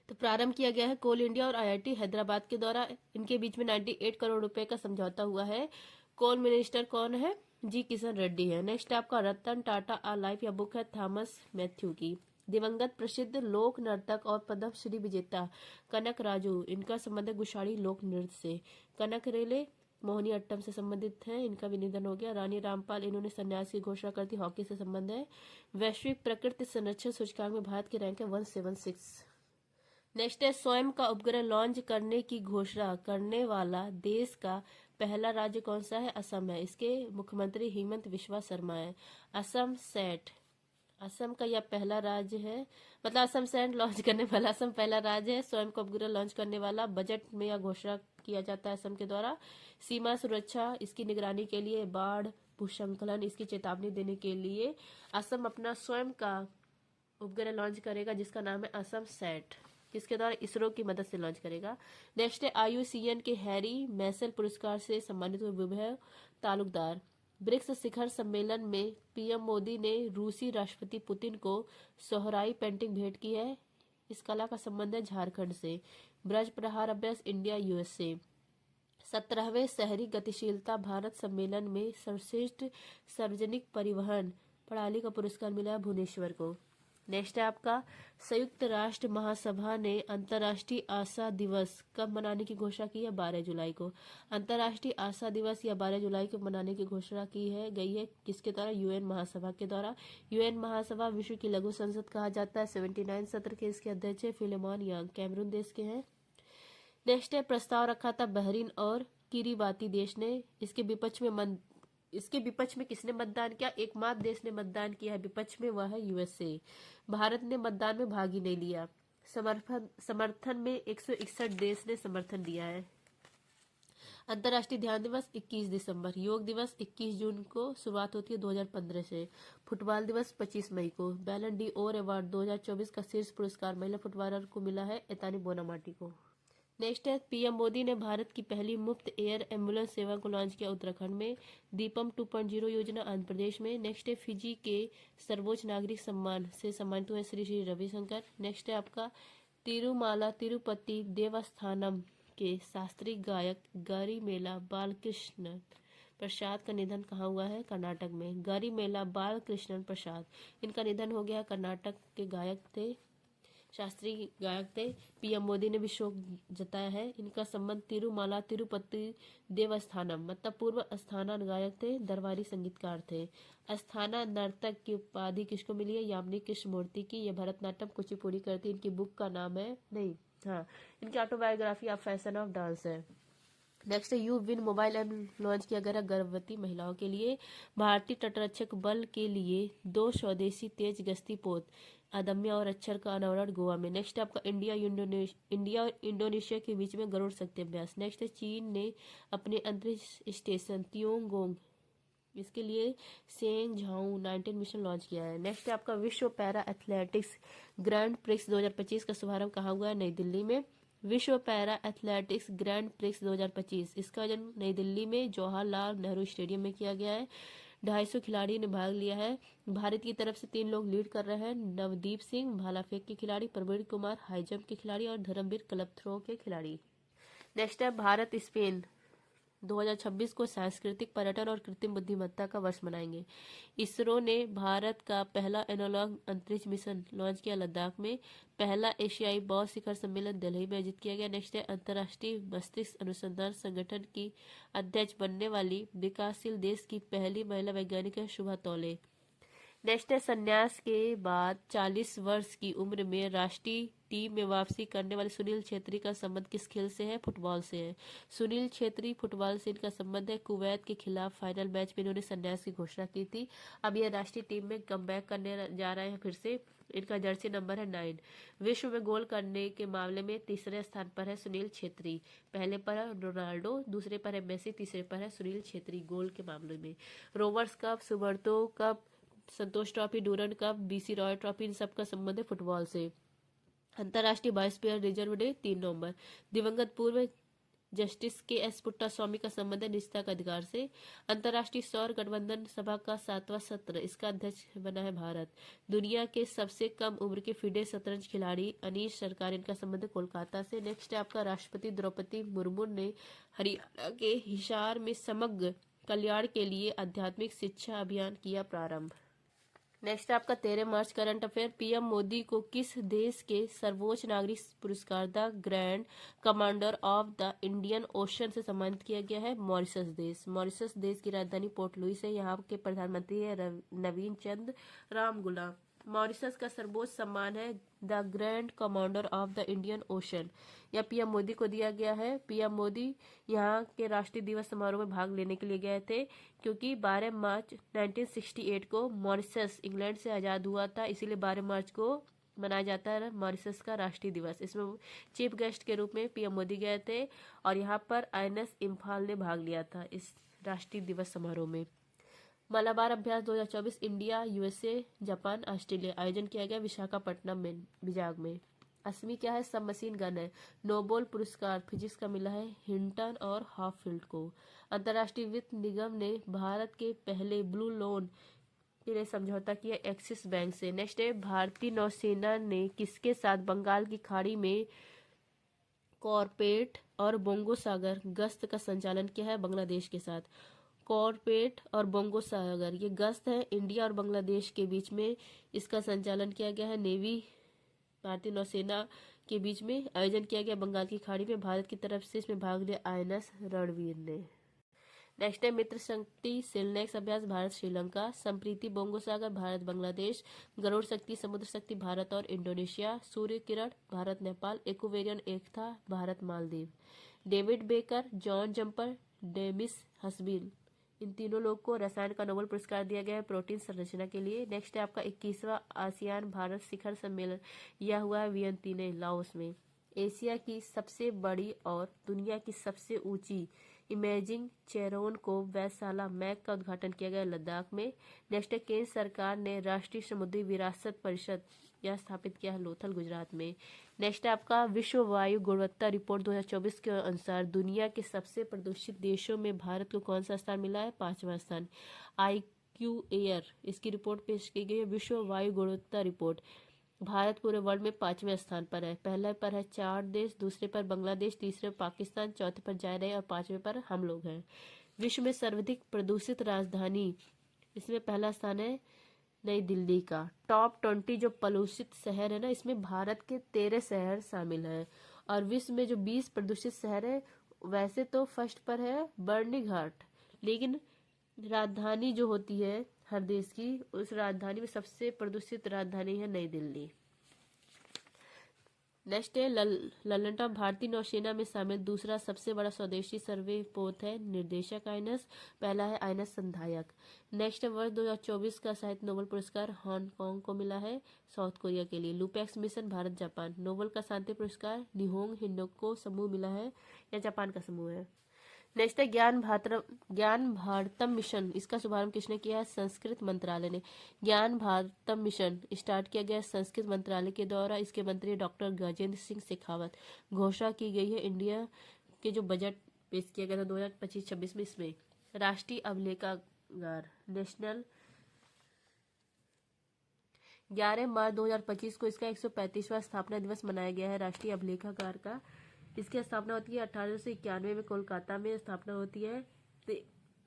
तो प्रारंभ किया गया है कोल इंडिया और IIT हैदराबाद के द्वारा। इनके बीच में 98 करोड़ रुपए का समझौता हुआ है। कोल मिनिस्टर कौन है? जी किशन रेड्डी है। नेक्स्ट आपका रतन टाटा आ लाइफ या बुक है थॉमस मैथ्यू की। दिवंगत प्रसिद्ध लोक नर्तक और पद्मश्री विजेता कनक राजू, इनका संबंध है गुशाड़ी लोक नृत्य से। कनक रेले मोहिनी अट्टम से संबंधित है, इनका भी निधन हो गया। रानी रामपाल, इन्होंने संन्यास की घोषणा कर दी, हॉकी से संबंध है। वैश्विक प्रकृति संरक्षण सूचकांक में भारत की रैंक है 176। नेक्स्ट है स्वयं का उपग्रह लॉन्च करने की घोषणा करने वाला देश का पहला राज्य कौन सा है? असम है। इसके मुख्यमंत्री हेमंत विश्वा शर्मा है। असम सेट, असम का यह पहला राज्य है, मतलब असम सेट लॉन्च करने वाला असम पहला राज्य है। स्वयं का उपग्रह लॉन्च करने वाला, बजट में यह घोषणा किया जाता है असम के द्वारा। सीमा सुरक्षा, इसकी निगरानी के लिए, बाढ़ भूस्खलन, इसकी चेतावनी देने के लिए असम अपना स्वयं का उपग्रह लॉन्च करेगा जिसका नाम है असम सेट, किसके द्वारा? इसरो की मदद से लॉन्च करेगा। नेक्स्ट है IUCN के हैरी मैसेल पुरस्कार से सम्मानित हुए विभव तालुकदार। ब्रिक्स शिखर सम्मेलन में PM मोदी ने रूसी राष्ट्रपति पुतिन को सोहराई पेंटिंग भेंट की है। इस कला का संबंध है झारखंड से। ब्रज प्रहार अभ्यास इंडिया USA। 17वें शहरी गतिशीलता भारत सम्मेलन में सर्वश्रेष्ठ सार्वजनिक परिवहन प्रणाली का पुरस्कार मिला भुवनेश्वर को। नेक्स्ट है आपका संयुक्त राष्ट्र महासभा ने अंतर्राष्ट्रीय आशा दिवस कब मनाने की घोषणा की है? 12 जुलाई को। अंतर्राष्ट्रीय आशा दिवस या 12 जुलाई को मनाने की घोषणा की है गई है किसके द्वारा? यूएन महासभा के द्वारा। यूएन महासभा विश्व की लघु संसद कहा जाता है। 79 सत्र के इसके अध्यक्ष है फिलेमॉन यांग, कैमरून देश के हैं। नेक्स्ट है प्रस्ताव रखा था बहरीन और किरीबाती देश ने, इसके विपक्ष में किसने मतदान किया? एकमात्र देश ने मतदान किया है विपक्ष में, वह है यूएसए। भारत ने मतदान में भाग ही नहीं लिया। समर्थन में 161 देश ने समर्थन दिया है। अंतर्राष्ट्रीय ध्यान दिवस 21 दिसंबर। योग दिवस 21 जून को शुरुआत होती है 2015 से। फुटबॉल दिवस 25 मई को। बैलन डी ओर अवार्ड 2024 का शीर्ष पुरस्कार महिला फुटबॉलर को मिला है एतानी बोनामाटी को। नेक्स्ट है पीएम मोदी ने भारत की पहली मुफ्त एयर एम्बुलेंस सेवा को लॉन्च किया उत्तराखंड में। दीपम 2.0 योजना आंध्र प्रदेश में। नेक्स्ट है फिजी के सर्वोच्च नागरिक सम्मान से सम्मानित हुए श्री श्री रविशंकर। नेक्स्ट है आपका तिरुमाला तिरुपति देवस्थानम के शास्त्रीय गायक गरिमेला बालकृष्ण प्रसाद का निधन कहाँ हुआ है? कर्नाटक में। गरिमेला बालकृष्ण प्रसाद, इनका निधन हो गया। कर्नाटक के गायक थे, शास्त्रीय गायक थे। पीएम मोदी ने भी शोक जताया है। इनका संबंध तिरुमाला तिरुपति देवस्थानम मतलब पूर्व अस्थाना गायक थे, दरबारी संगीतकार थे। अस्थाना नर्तक की उपाधि किसको मिली है? यामिनी कृष्णमूर्ति की। ये भरतनाट्यम कुचिपुड़ी करती। इनकी बुक का नाम है नहीं हाँ इनकी autobiography of fashion of dance है। नेक्स्ट है you win mobile app launch किया गया गर्भवती महिलाओं के लिए। भारतीय तटरक्षक बल के लिए 2 स्वदेशी तेज गश्ती पोत अदम्य और अक्षर का अनावरण गोवा में। नेक्स्ट आपका इंडिया और इंडोनेशिया के बीच में गरुड़ शक्ति अभ्यास। नेक्स्ट है चीन ने अपने अंतरिक्ष स्टेशन तियोंगोंग इसके लिए सेंग झाऊ 19 मिशन लॉन्च किया है। नेक्स्ट है आपका विश्व पैरा एथलेटिक्स ग्रैंड प्रिक्स 2025 का शुभारंभ कहाँ हुआ है? नई दिल्ली में। विश्व पैरा एथलेटिक्स ग्रैंड प्रिक्स 2025 इसका आयोजन नई दिल्ली में जवाहरलाल नेहरू स्टेडियम में किया गया है। 250 खिलाड़ी ने भाग लिया है। भारत की तरफ से 3 लोग लीड कर रहे हैं। नवदीप सिंह भाला फेंक के खिलाड़ी, प्रवीण कुमार हाई जंप के खिलाड़ी और धर्मवीर क्लब थ्रो के खिलाड़ी। नेक्स्ट है भारत स्पेन 2026 को सांस्कृतिक पर्यटन और कृत्रिम बुद्धिमत्ता का वर्ष मनाएंगे। इसरो ने भारत का पहला एनालॉग अंतरिक्ष मिशन लॉन्च किया लद्दाख में। पहला एशियाई बौद्ध शिखर सम्मेलन दिल्ली में आयोजित किया गया। नेक्स्ट है अंतर्राष्ट्रीय मस्तिष्क अनुसंधान संगठन की अध्यक्ष बनने वाली विकासशील देश की पहली महिला वैज्ञानिक है शुभा तौले। नेक्स्ट है संन्यास के बाद 40 वर्ष की उम्र में राष्ट्रीय टीम में वापसी करने वाले सुनील छेत्री का संबंध किस खेल से है? फुटबॉल से है। सुनील छेत्री फुटबॉल से इनका संबंध है। कुवैत के खिलाफ फाइनल मैच में इन्होंने संन्यास की घोषणा की थी। अब ये राष्ट्रीय टीम में कमबैक करने जा रहे हैं फिर से। इनका जर्सी नंबर है 9। विश्व में गोल करने के मामले में तीसरे स्थान पर है सुनील छेत्री। पहले पर है रोनाल्डो, दूसरे पर है मेसी, तीसरे पर है सुनील छेत्री गोल के मामले में। Rovers Cup, Subroto Cup, Santosh Trophy, Durand Cup, BC Roy Trophy इन सबका संबंध है फुटबॉल से। अंतर्राष्ट्रीय बायोस्फीयर रिजर्व डे 3 नवंबर। दिवंगत पूर्व जस्टिस के एस पुट्टास्वामी का संबंध है निजता का अधिकार से। अंतर्राष्ट्रीय सौर गठबंधन सभा का 7वां सत्र, इसका अध्यक्ष बना है भारत। दुनिया के सबसे कम उम्र के फिडे शतरंज खिलाड़ी अनीश सरकार, इनका संबंध है कोलकाता से। नेक्स्ट है आपका राष्ट्रपति द्रौपदी मुर्मू ने हरियाणा के हिसार में समग्र कल्याण के लिए आध्यात्मिक शिक्षा अभियान किया प्रारंभ। नेक्स्ट आपका 13 मार्च करंट अफेयर। पीएम मोदी को किस देश के सर्वोच्च नागरिक पुरस्कार the grand commander of the Indian ocean से सम्मानित किया गया है? मॉरिशस देश। मॉरिशस देश की राजधानी पोर्ट लुइस है। यहाँ के प्रधानमंत्री है नवीन चंद्र रामगुला। मॉरिशस का सर्वोच्च सम्मान है the grand commander of the Indian ocean. यह पीएम मोदी को दिया गया है। पीएम मोदी यहाँ के राष्ट्रीय दिवस समारोह में भाग लेने के लिए गए थे क्योंकि 12 मार्च 1968 को मॉरिशस इंग्लैंड से आज़ाद हुआ था, इसीलिए 12 मार्च को मनाया जाता है मॉरिशस का राष्ट्रीय दिवस। इसमें चीफ गेस्ट के रूप में पीएम मोदी गए थे और यहाँ पर आईएनएस इम्फाल ने भाग लिया था इस राष्ट्रीय दिवस समारोह में। मलाबार अभ्यास 2024 इंडिया, यूएसए, जापान, ऑस्ट्रेलिया आयोजन किया गया विशाखापट्टनम में विजाग में। 8वीं क्या है? सब मशीन गन है। नोबेल पुरस्कार फिजिक्स का मिला है हिंटन और हॉपफील्ड को। अंतर्राष्ट्रीय वित्त निगम ने भारत के पहले ब्लू लोन के लिए समझौता किया एक्सिस बैंक से। नेक्स्ट है भारतीय नौसेना ने किसके साथ बंगाल की खाड़ी में कॉर्पेट और बोंगो सागर गश्त का संचालन किया है? बांग्लादेश के साथ। कॉर्पेट और बोंगो सागर, ये गश्त है इंडिया और बांग्लादेश के बीच में। इसका संचालन किया गया है नेवी, भारतीय नौसेना के बीच में आयोजन किया गया बंगाल की खाड़ी में। भारत की तरफ से इसमें भाग लिया INS रणवीर ने। नेक्स्ट है मित्र शक्ति सिलनेक्स अभ्यास भारत श्रीलंका, संप्रीति बोंगो सागर भारत बांग्लादेश, गरुड़ शक्ति समुद्र शक्ति भारत और Indonesia, Surya Kiran Bharat Nepal, Ekuverin Ekta Bharat Maldives. David Baker, John Jumper, Demis Hassabis, इन तीनों लोग को रसायन का नोबेल पुरस्कार दिया गया है प्रोटीन संरचना के लिए। नेक्स्ट है आपका 21वां आसियान भारत शिखर सम्मेलन, यह हुआ है वियंतिने लाओस में। एशिया की सबसे बड़ी और दुनिया की सबसे ऊंची इमेजिंग चेरोन को वैशाला मैक का उद्घाटन किया गया लद्दाख में। नेक्स्ट है केंद्र सरकार ने राष्ट्रीय समुद्री विरासत परिषद यह स्थापित किया है लोथल गुजरात में। नेक्स्ट है आपका विश्व वायु गुणवत्ता रिपोर्ट 2024 के अनुसार दुनिया के सबसे प्रदूषित देशों में भारत को कौन सा स्थान मिला है? 5वां स्थान। IQ एयर इसकी रिपोर्ट पेश की गई है विश्व वायु गुणवत्ता रिपोर्ट। भारत पूरे वर्ल्ड में 5वें स्थान पर है। पहले पर है 4 देश, दूसरे पर बांग्लादेश, तीसरे पर पाकिस्तान, चौथे पर जा रहे और 5वें पर हम लोग हैं। विश्व में सर्वाधिक प्रदूषित राजधानी, इसमें पहला स्थान है नई दिल्ली का। टॉप 20 जो प्रदूषित शहर है ना, इसमें भारत के 13 शहर शामिल हैं। और विश्व में जो 20 प्रदूषित शहर है, वैसे तो फर्स्ट पर है बर्नी घाट, लेकिन राजधानी जो होती है हर देश की, उस राजधानी में सबसे प्रदूषित राजधानी है नई दिल्ली। नेक्स्ट है लल्लनटॉप भारतीय नौसेना में शामिल दूसरा सबसे बड़ा स्वदेशी सर्वे पोत है निर्देशक INS, पहला है INS संधायक। नेक्स्ट है वर्ष 2024 का साहित्य नोबेल पुरस्कार हांगकांग को मिला है साउथ कोरिया के लिए। LUPEX mission Bharat Japan. Nobel का शांति पुरस्कार निहोंग हिंडोको समूह मिला है, यह जापान का समूह है। नेक्स्ट है ज्ञान भारतम मिशन, इसका शुभारंभ किसने किया है? संस्कृत मंत्रालय ने। ज्ञान भारतम मिशन स्टार्ट किया गया संस्कृत मंत्रालय के द्वारा। इसके मंत्री डॉक्टर गजेंद्र सिंह शेखावत। घोषणा की गई है इंडिया के जो बजट पेश किया गया था 2025-26 में, इसमें राष्ट्रीय अभिलेखागार नेशनल 11 मार्च 2025 को इसका 135वां स्थापना दिवस मनाया गया है राष्ट्रीय अभिलेखागार का। इसकी स्थापना होती है 1891 में कोलकाता में स्थापना होती है। तो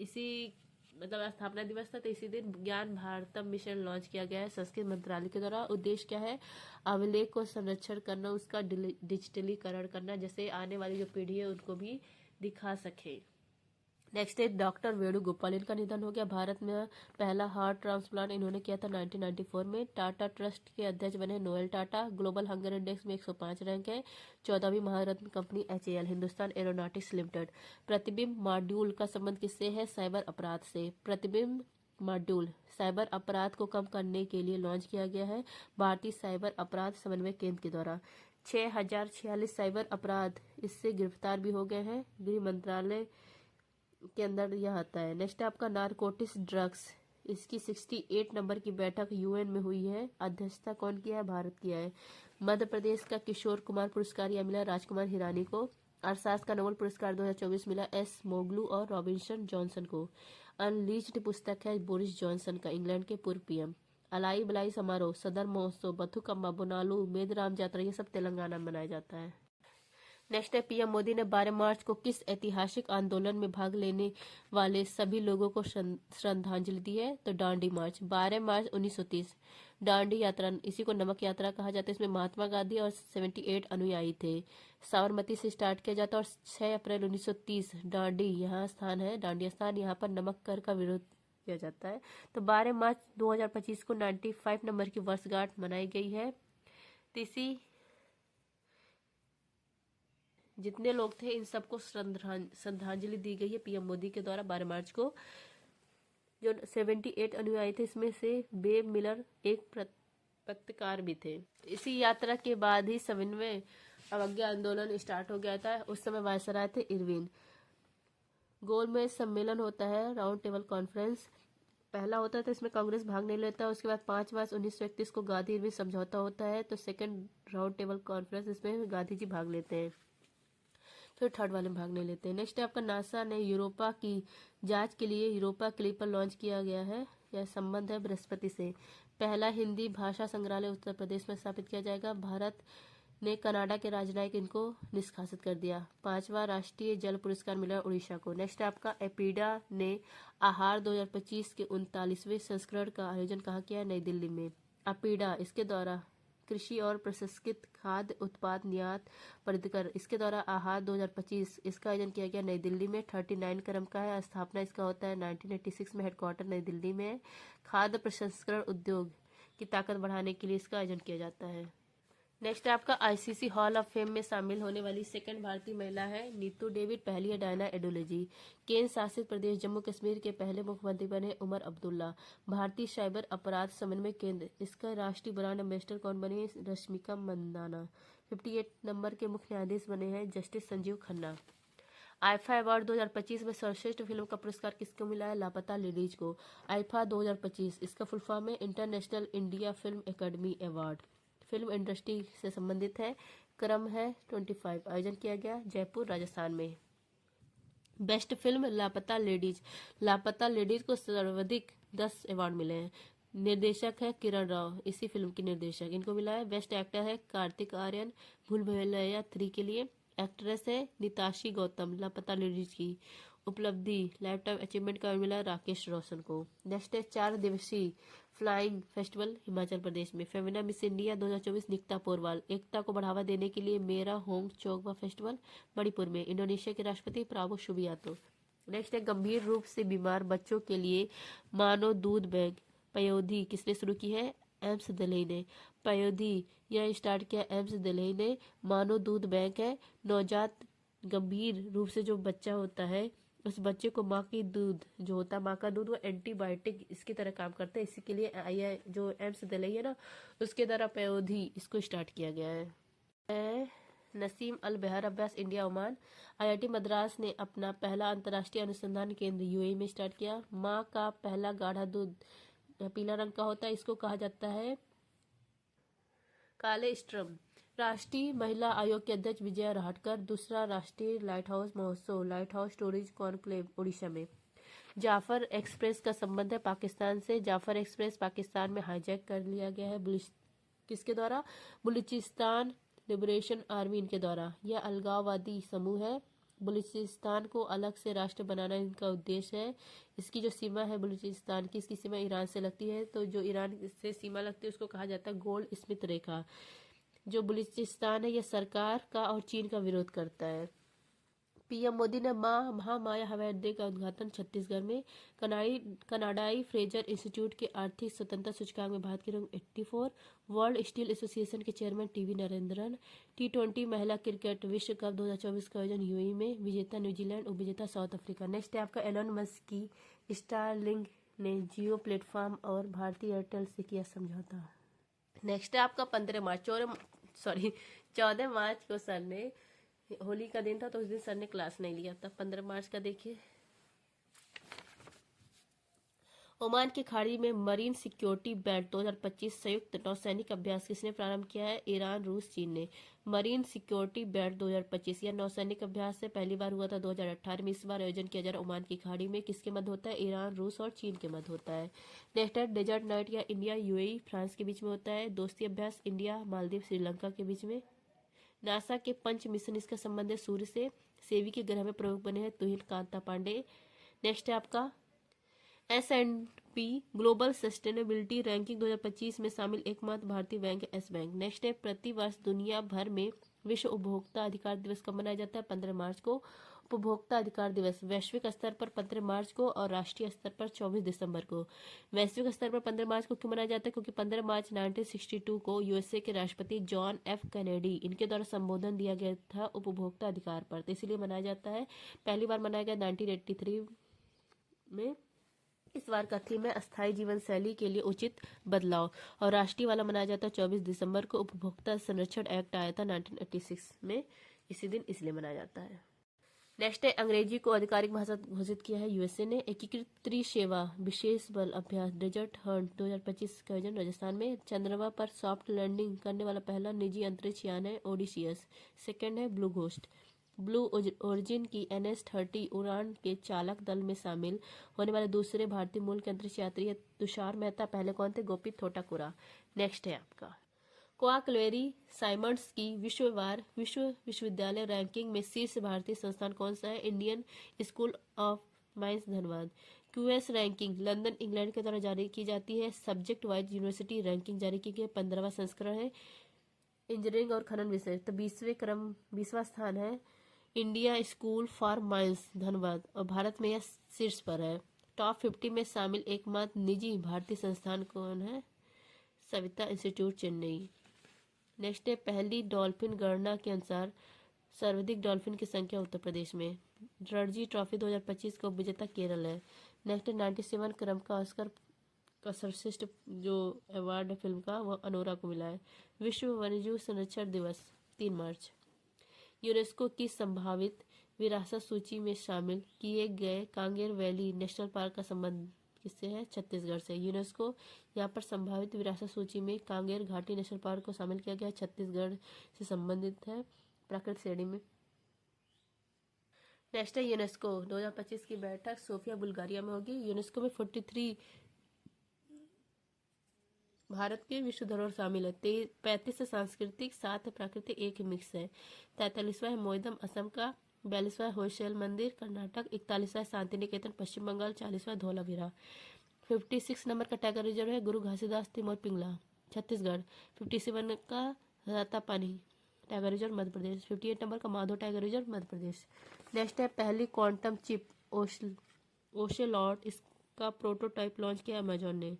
इसी मतलब स्थापना दिवस था, तो इसी दिन ज्ञान भारतम मिशन लॉन्च किया गया है संस्कृत मंत्रालय के द्वारा। उद्देश्य क्या है? अभिलेख को संरक्षण करना, उसका डिजिटलीकरण करना, जैसे आने वाली जो पीढ़ी है उनको भी दिखा सके। नेक्स्ट है डॉक्टर वेणुगोपाल, इनका निधन हो गया। भारत में पहला हार्ट ट्रांसप्लांट इन्होंने किया था 1994 में। टाटा ट्रस्ट के अध्यक्ष बने Noel Tata. Global hunger index में 105 रैंक है। 14वीं Maharatna company HAL Hindustan aeronautics limited. Pratibimb module का संबंध किससे है? साइबर अपराध से। प्रतिबिंब मॉड्यूल साइबर अपराध को कम करने के लिए लॉन्च किया गया है भारतीय साइबर अपराध समन्वय केंद्र के द्वारा। 6046 साइबर अपराध इससे गिरफ्तार भी हो गए हैं। गृह मंत्रालय के अंदर यह आता है। नेक्स्ट आपका नारकोटिक्स ड्रग्स, इसकी 68 नंबर की बैठक UN में हुई है। अध्यक्षता कौन किया है? भारत किया है। मध्य प्रदेश का किशोर कुमार पुरस्कार यह मिला राजकुमार हिरानी को। अर्थशास्त्र का नोबेल पुरस्कार 2024 मिला S मोगलू और रॉबिन्सन जॉनसन को। अनलीच्ड पुस्तक है बोरिस जॉनसन का, इंग्लैंड के पूर्व PM। अलाई बलाई समारोह, सदर महोत्सव, बथुकम्मा, बोनालू, मेदराम यात्रा, ये सब तेलंगाना में मनाया जाता है। नेक्स्ट है PM मोदी ने 12 मार्च को किस ऐतिहासिक आंदोलन में भाग लेने वाले सभी लोगों को श्रद्धांजलि दी है? तो दांडी मार्च। 12 मार्च 1930 दांडी यात्रा, इसी को नमक यात्रा कहा जाता है। इसमें महात्मा गांधी और 78 अनुयायी थे। साबरमती से स्टार्ट किया जाता है और 6 अप्रैल 1930 दांडी यहाँ स्थान है, दांडी स्थान, यहाँ पर नमक कर का विरोध किया जाता है। तो 12 मार्च 2025 को 95 नंबर की वर्षगांठ मनाई गई है। तो इसी जितने लोग थे इन सबको श्रद्धांजलि दी गई है PM मोदी के द्वारा 12 मार्च को। जो 78 अनुयायी थे, इसमें से बेब मिलर एक पत्रकार भी थे। इसी यात्रा के बाद ही 97वें अवज्ञा आंदोलन स्टार्ट हो गया था। उस समय वायसराय थे इरविन। गोल में सम्मेलन होता है राउंड टेबल कॉन्फ्रेंस, पहला होता है तो इसमें कांग्रेस भाग नहीं लेता। उसके बाद 5 मार्च 1931 को गांधी इरविन समझौता होता है। तो सेकंड राउंड टेबल कॉन्फ्रेंस, इसमें गांधी जी भाग लेते हैं, फिर थर्ड वाले में भाग नहीं लेते हैं। नेक्स्ट है आपका नासा ने यूरोपा की जांच के लिए यूरोपा क्लिपर लॉन्च किया गया है। यह संबंध है बृहस्पति से। पहला हिंदी भाषा संग्रहालय उत्तर प्रदेश में स्थापित किया जाएगा। भारत ने कनाडा के राजनयिक इनको निष्कासित कर दिया। 5वां राष्ट्रीय जल पुरस्कार मिला उड़ीसा को। नेक्स्ट है आपका एपीडा ने आहार 2025 के 39वें संस्करण का आयोजन कहाँ किया? नई दिल्ली में। एपीडा इसके द्वारा कृषि और प्रसंस्कृत खाद्य उत्पाद निर्यात प्राधिकरण इसके द्वारा आहार 2025 इसका आयोजन किया गया नई दिल्ली में। 39 क्रम का है। स्थापना इसका होता है 1986 में। हेडक्वार्टर नई दिल्ली में है। खाद्य प्रसंस्करण उद्योग की ताकत बढ़ाने के लिए इसका आयोजन किया जाता है। नेक्स्ट है आपका आईसीसी हॉल ऑफ फेम में शामिल होने वाली सेकंड भारतीय महिला है नीतू डेविड। पहली है डायना एडोलॉजी। केंद्र शासित प्रदेश जम्मू कश्मीर के पहले मुख्यमंत्री बने उमर अब्दुल्ला। भारतीय साइबर अपराध समन्वय केंद्र इसका राष्ट्रीय ब्रांड एम्बेसडर कौन बने? रश्मिका मंदाना। 58 नंबर के मुख्य न्यायाधीश बने हैं justice Sanjeev Khanna. IIFA award 2025 में सर्वश्रेष्ठ फिल्म का पुरस्कार किसको मिला है? लापता लेडीज को। आईफा 2025 इसका फुल फॉर्म है international India film academy award. Film industry से संबंधित है। क्रम है 25। आयोजन किया गया जयपुर राजस्थान में। बेस्ट फिल्म लापता लेडीज। लापता लेडीज को सर्वाधिक 10 अवार्ड मिले हैं। निर्देशक है किरण राव, इसी फिल्म की निर्देशक इनको मिला है। बेस्ट एक्टर है कार्तिक आर्यन भूल भुलैया 3 के लिए। एक्ट्रेस है निताशी गौतम लापता लेडीज की। उपलब्धि लाइफ टाइम अचीवमेंट का मिला राकेश रोशन को। नेक्स्ट है 4 दिवसीय फ्लाइंग फेस्टिवल हिमाचल प्रदेश में। Femina Miss India 2024 Nikita Porwal. एकता को बढ़ावा देने के लिए मेरा होंग चोकवा फेस्टिवल मणिपुर में। इंडोनेशिया के राष्ट्रपति प्राबो सुबियांतो। नेक्स्ट है गंभीर रूप से बीमार बच्चों के लिए मानव दूध बैंक पयोधी किसने शुरू की है? एम्स दिल्ली ने। पयोधी यह स्टार्ट किया एम्स दिल्ली ने। मानव दूध बैंक है नवजात गंभीर रूप से जो बच्चा होता है उस बच्चे को माँ की दूध जो होता है माँ का दूध वो एंटीबायोटिक इसकी तरह काम करता है। इसी के लिए ये जो एम्स दिल्ली है ना उसके द्वारा पयोधी इसको स्टार्ट किया गया है। नसीम अल बहर Abbas India Oman. IIT Madras ने अपना पहला अंतर्राष्ट्रीय अनुसंधान केंद्र यूएई में स्टार्ट किया। माँ का पहला गाढ़ा दूध पीला रंग का होता है, इसको कहा जाता है काले स्ट्रम। राष्ट्रीय महिला आयोग के अध्यक्ष विजया राहटकर। दूसरा राष्ट्रीय लाइट हाउस महोत्सव light house storage conclave Orissa में। जाफर एक्सप्रेस का संबंध है पाकिस्तान से। जाफर एक्सप्रेस पाकिस्तान में हाईजैक कर लिया गया है किसके द्वारा? बलूचिस्तान लिबरेशन आर्मी इनके द्वारा। यह अलगाववादी समूह है। बलूचिस्तान को अलग से राष्ट्र बनाना इनका उद्देश्य है। इसकी जो सीमा है बलूचिस्तान की इसकी सीमा ईरान से लगती है। तो जो ईरान से सीमा लगती है उसको कहा जाता है गोल्ड स्मिथ रेखा। जो बलूचिस्तान है यह सरकार का और चीन का विरोध करता है। पीएम मोदी ने महामाया हवाई अड्डे का उद्घाटन छत्तीसगढ़ में। कनाडाई फ्रेजर इंस्टीट्यूट के आर्थिक स्वतंत्रता सूचकांक में भारत की रैंक 84। वर्ल्ड स्टील एसोसिएशन के चेयरमैन टीवी नरेंद्रन। T20 महिला क्रिकेट विश्व कप 2024 का आयोजन यूएई में। विजेता न्यूजीलैंड, उपविजेता साउथ अफ्रीका। नेक्स्ट है आपका एलन मस्क की स्टारलिंक ने जियो प्लेटफॉर्म और भारतीय एयरटेल से किया समझौता। नेक्स्ट है आपका 14 मार्च को सर ने होली का दिन था तो उस दिन सर ने क्लास नहीं लिया था। 15 मार्च का देखिए ओमान की खाड़ी में मरीन सिक्योरिटी बेल्ट 2025 संयुक्त नौसैनिक अभ्यास किसने प्रारंभ किया है? ईरान, रूस, चीन ने। मरीन सिक्योरिटी बेल्ट 2025 यह नौसैनिक अभ्यास से पहली बार हुआ था 2018 में। इस बार आयोजन किया जा रहा ओमान की खाड़ी में किसके मध्य होता है? ईरान, रूस और चीन के मध्य होता है। नेक्स्ट है डेजर्ट नाइट या इंडिया यूएई फ्रांस के बीच में होता है। दोस्ती अभ्यास इंडिया मालदीव श्रीलंका के बीच में। नासा के पंच मिशन इसका संबंध है सूर्य से। सेवी के ग्रह में प्रमुख बने हैं तुहिन कांता पांडे। नेक्स्ट है आपका S&P ग्लोबल सस्टेनेबिलिटी रैंकिंग 2025 में शामिल एकमात्र भारतीय बैंक है एस बैंक। नेक्स्ट है प्रतिवर्ष दुनिया भर में विश्व उपभोक्ता अधिकार दिवस कब मनाया जाता है? 15 मार्च को। उपभोक्ता अधिकार दिवस वैश्विक स्तर पर 15 मार्च को और राष्ट्रीय स्तर पर 24 दिसंबर को। वैश्विक स्तर पर 15 मार्च को क्यों मनाया जाता है? क्योंकि 15 मार्च 1962 को यूएसए के राष्ट्रपति जॉन एफ कैनेडी इनके द्वारा संबोधन दिया गया था उपभोक्ता अधिकार पर, तो इसलिए मनाया जाता है। पहली बार मनाया गया 1983 में। इस बार का थीम है अस्थायी जीवन शैली के लिए उचित बदलाव और राष्ट्रीय वाला मनाया जाता है 24 दिसंबर को। उपभोक्ता संरक्षण एक्ट आया था 1986 में, इसी दिन इसलिए मनाया जाता है। नेक्स्ट है अंग्रेजी को आधिकारिक भाषा घोषित किया है यूएसए ने। एकीकृत त्रिसेवा विशेष बल अभ्यास डेजर्ट हंट 2025 का आयोजन राजस्थान में। चंद्रमा पर सॉफ्ट लैंडिंग करने वाला पहला निजी अंतरिक्ष यान है ओडिसियस। सेकंड है ब्लू घोस्ट। ब्लू ओरिजिन की NS-30 उड़ान के चालक दल में शामिल होने वाले दूसरे भारतीय मूल के अंतरिक्ष यात्री है तुषार मेहता। पहले कौन थे? गोपी थोटाकुरा। नेक्स्ट है आपका क्वाकलेरी साइमंड्स की विश्वविद्यालय रैंकिंग में शीर्ष भारतीय संस्थान कौन सा है? Indian school of mines Dhanbad. QS ranking London England के द्वारा जारी की जाती है। सब्जेक्ट वाइज यूनिवर्सिटी रैंकिंग जारी की गई, 15वां संस्करण है। इंजीनियरिंग और खनन विषय तो 20वां स्थान है India school for mines Dhanbad, और भारत में यह शीर्ष पर है। टॉप 50 में शामिल एकमात्र निजी भारतीय संस्थान कौन है? सविता इंस्टीट्यूट चेन्नई। नेक्स्ट है पहली डॉल्फिन गणना के अनुसार सर्वाधिक डॉल्फिन की संख्या उत्तर प्रदेश में। रणजी ट्रॉफी 2025 का विजेता केरल है। नेक्स्ट है 97 क्रम का ऑस्कर का सर्वश्रेष्ठ जो अवार्ड है फिल्म का, वह अनोरा को मिला है। विश्व वन्यजीव संरक्षण दिवस 3 मार्च। यूनेस्को की संभावित विरासत सूची में शामिल किए गए कांगेर वैली नेशनल पार्क का संबंध किससे है? छत्तीसगढ़ से। यूनेस्को यहाँ पर संभावित विरासत सूची में कांगेर घाटी नेशनल पार्क को शामिल किया गया, छत्तीसगढ़ से संबंधित है, प्राकृतिक श्रेणी में। नेक्स्ट है यूनेस्को 2025 की बैठक सोफिया बुल्गारिया में होगी। यूनेस्को में 43 भारत के विश्व धरोहर शामिल है। 35 सांस्कृतिक, 7 प्राकृतिक, 1 मिक्स है। 43वां है मोइदम असम का। 42वां होयसल मंदिर कर्नाटक। 41वां शांति निकेतन पश्चिम बंगाल। 40वां धौलावीरा। 56 नंबर का टाइगर रिजर्व है गुरु घासीदास तिमोर पिंगला छत्तीसगढ़। 57 का Ratapani tiger reserve Madhya Pradesh. 58 number का Madho tiger reserve Madhya Pradesh. Next है पहली क्वांटम चिप ओशेलॉट, इसका प्रोटोटाइप लॉन्च किया अमेजॉन ने।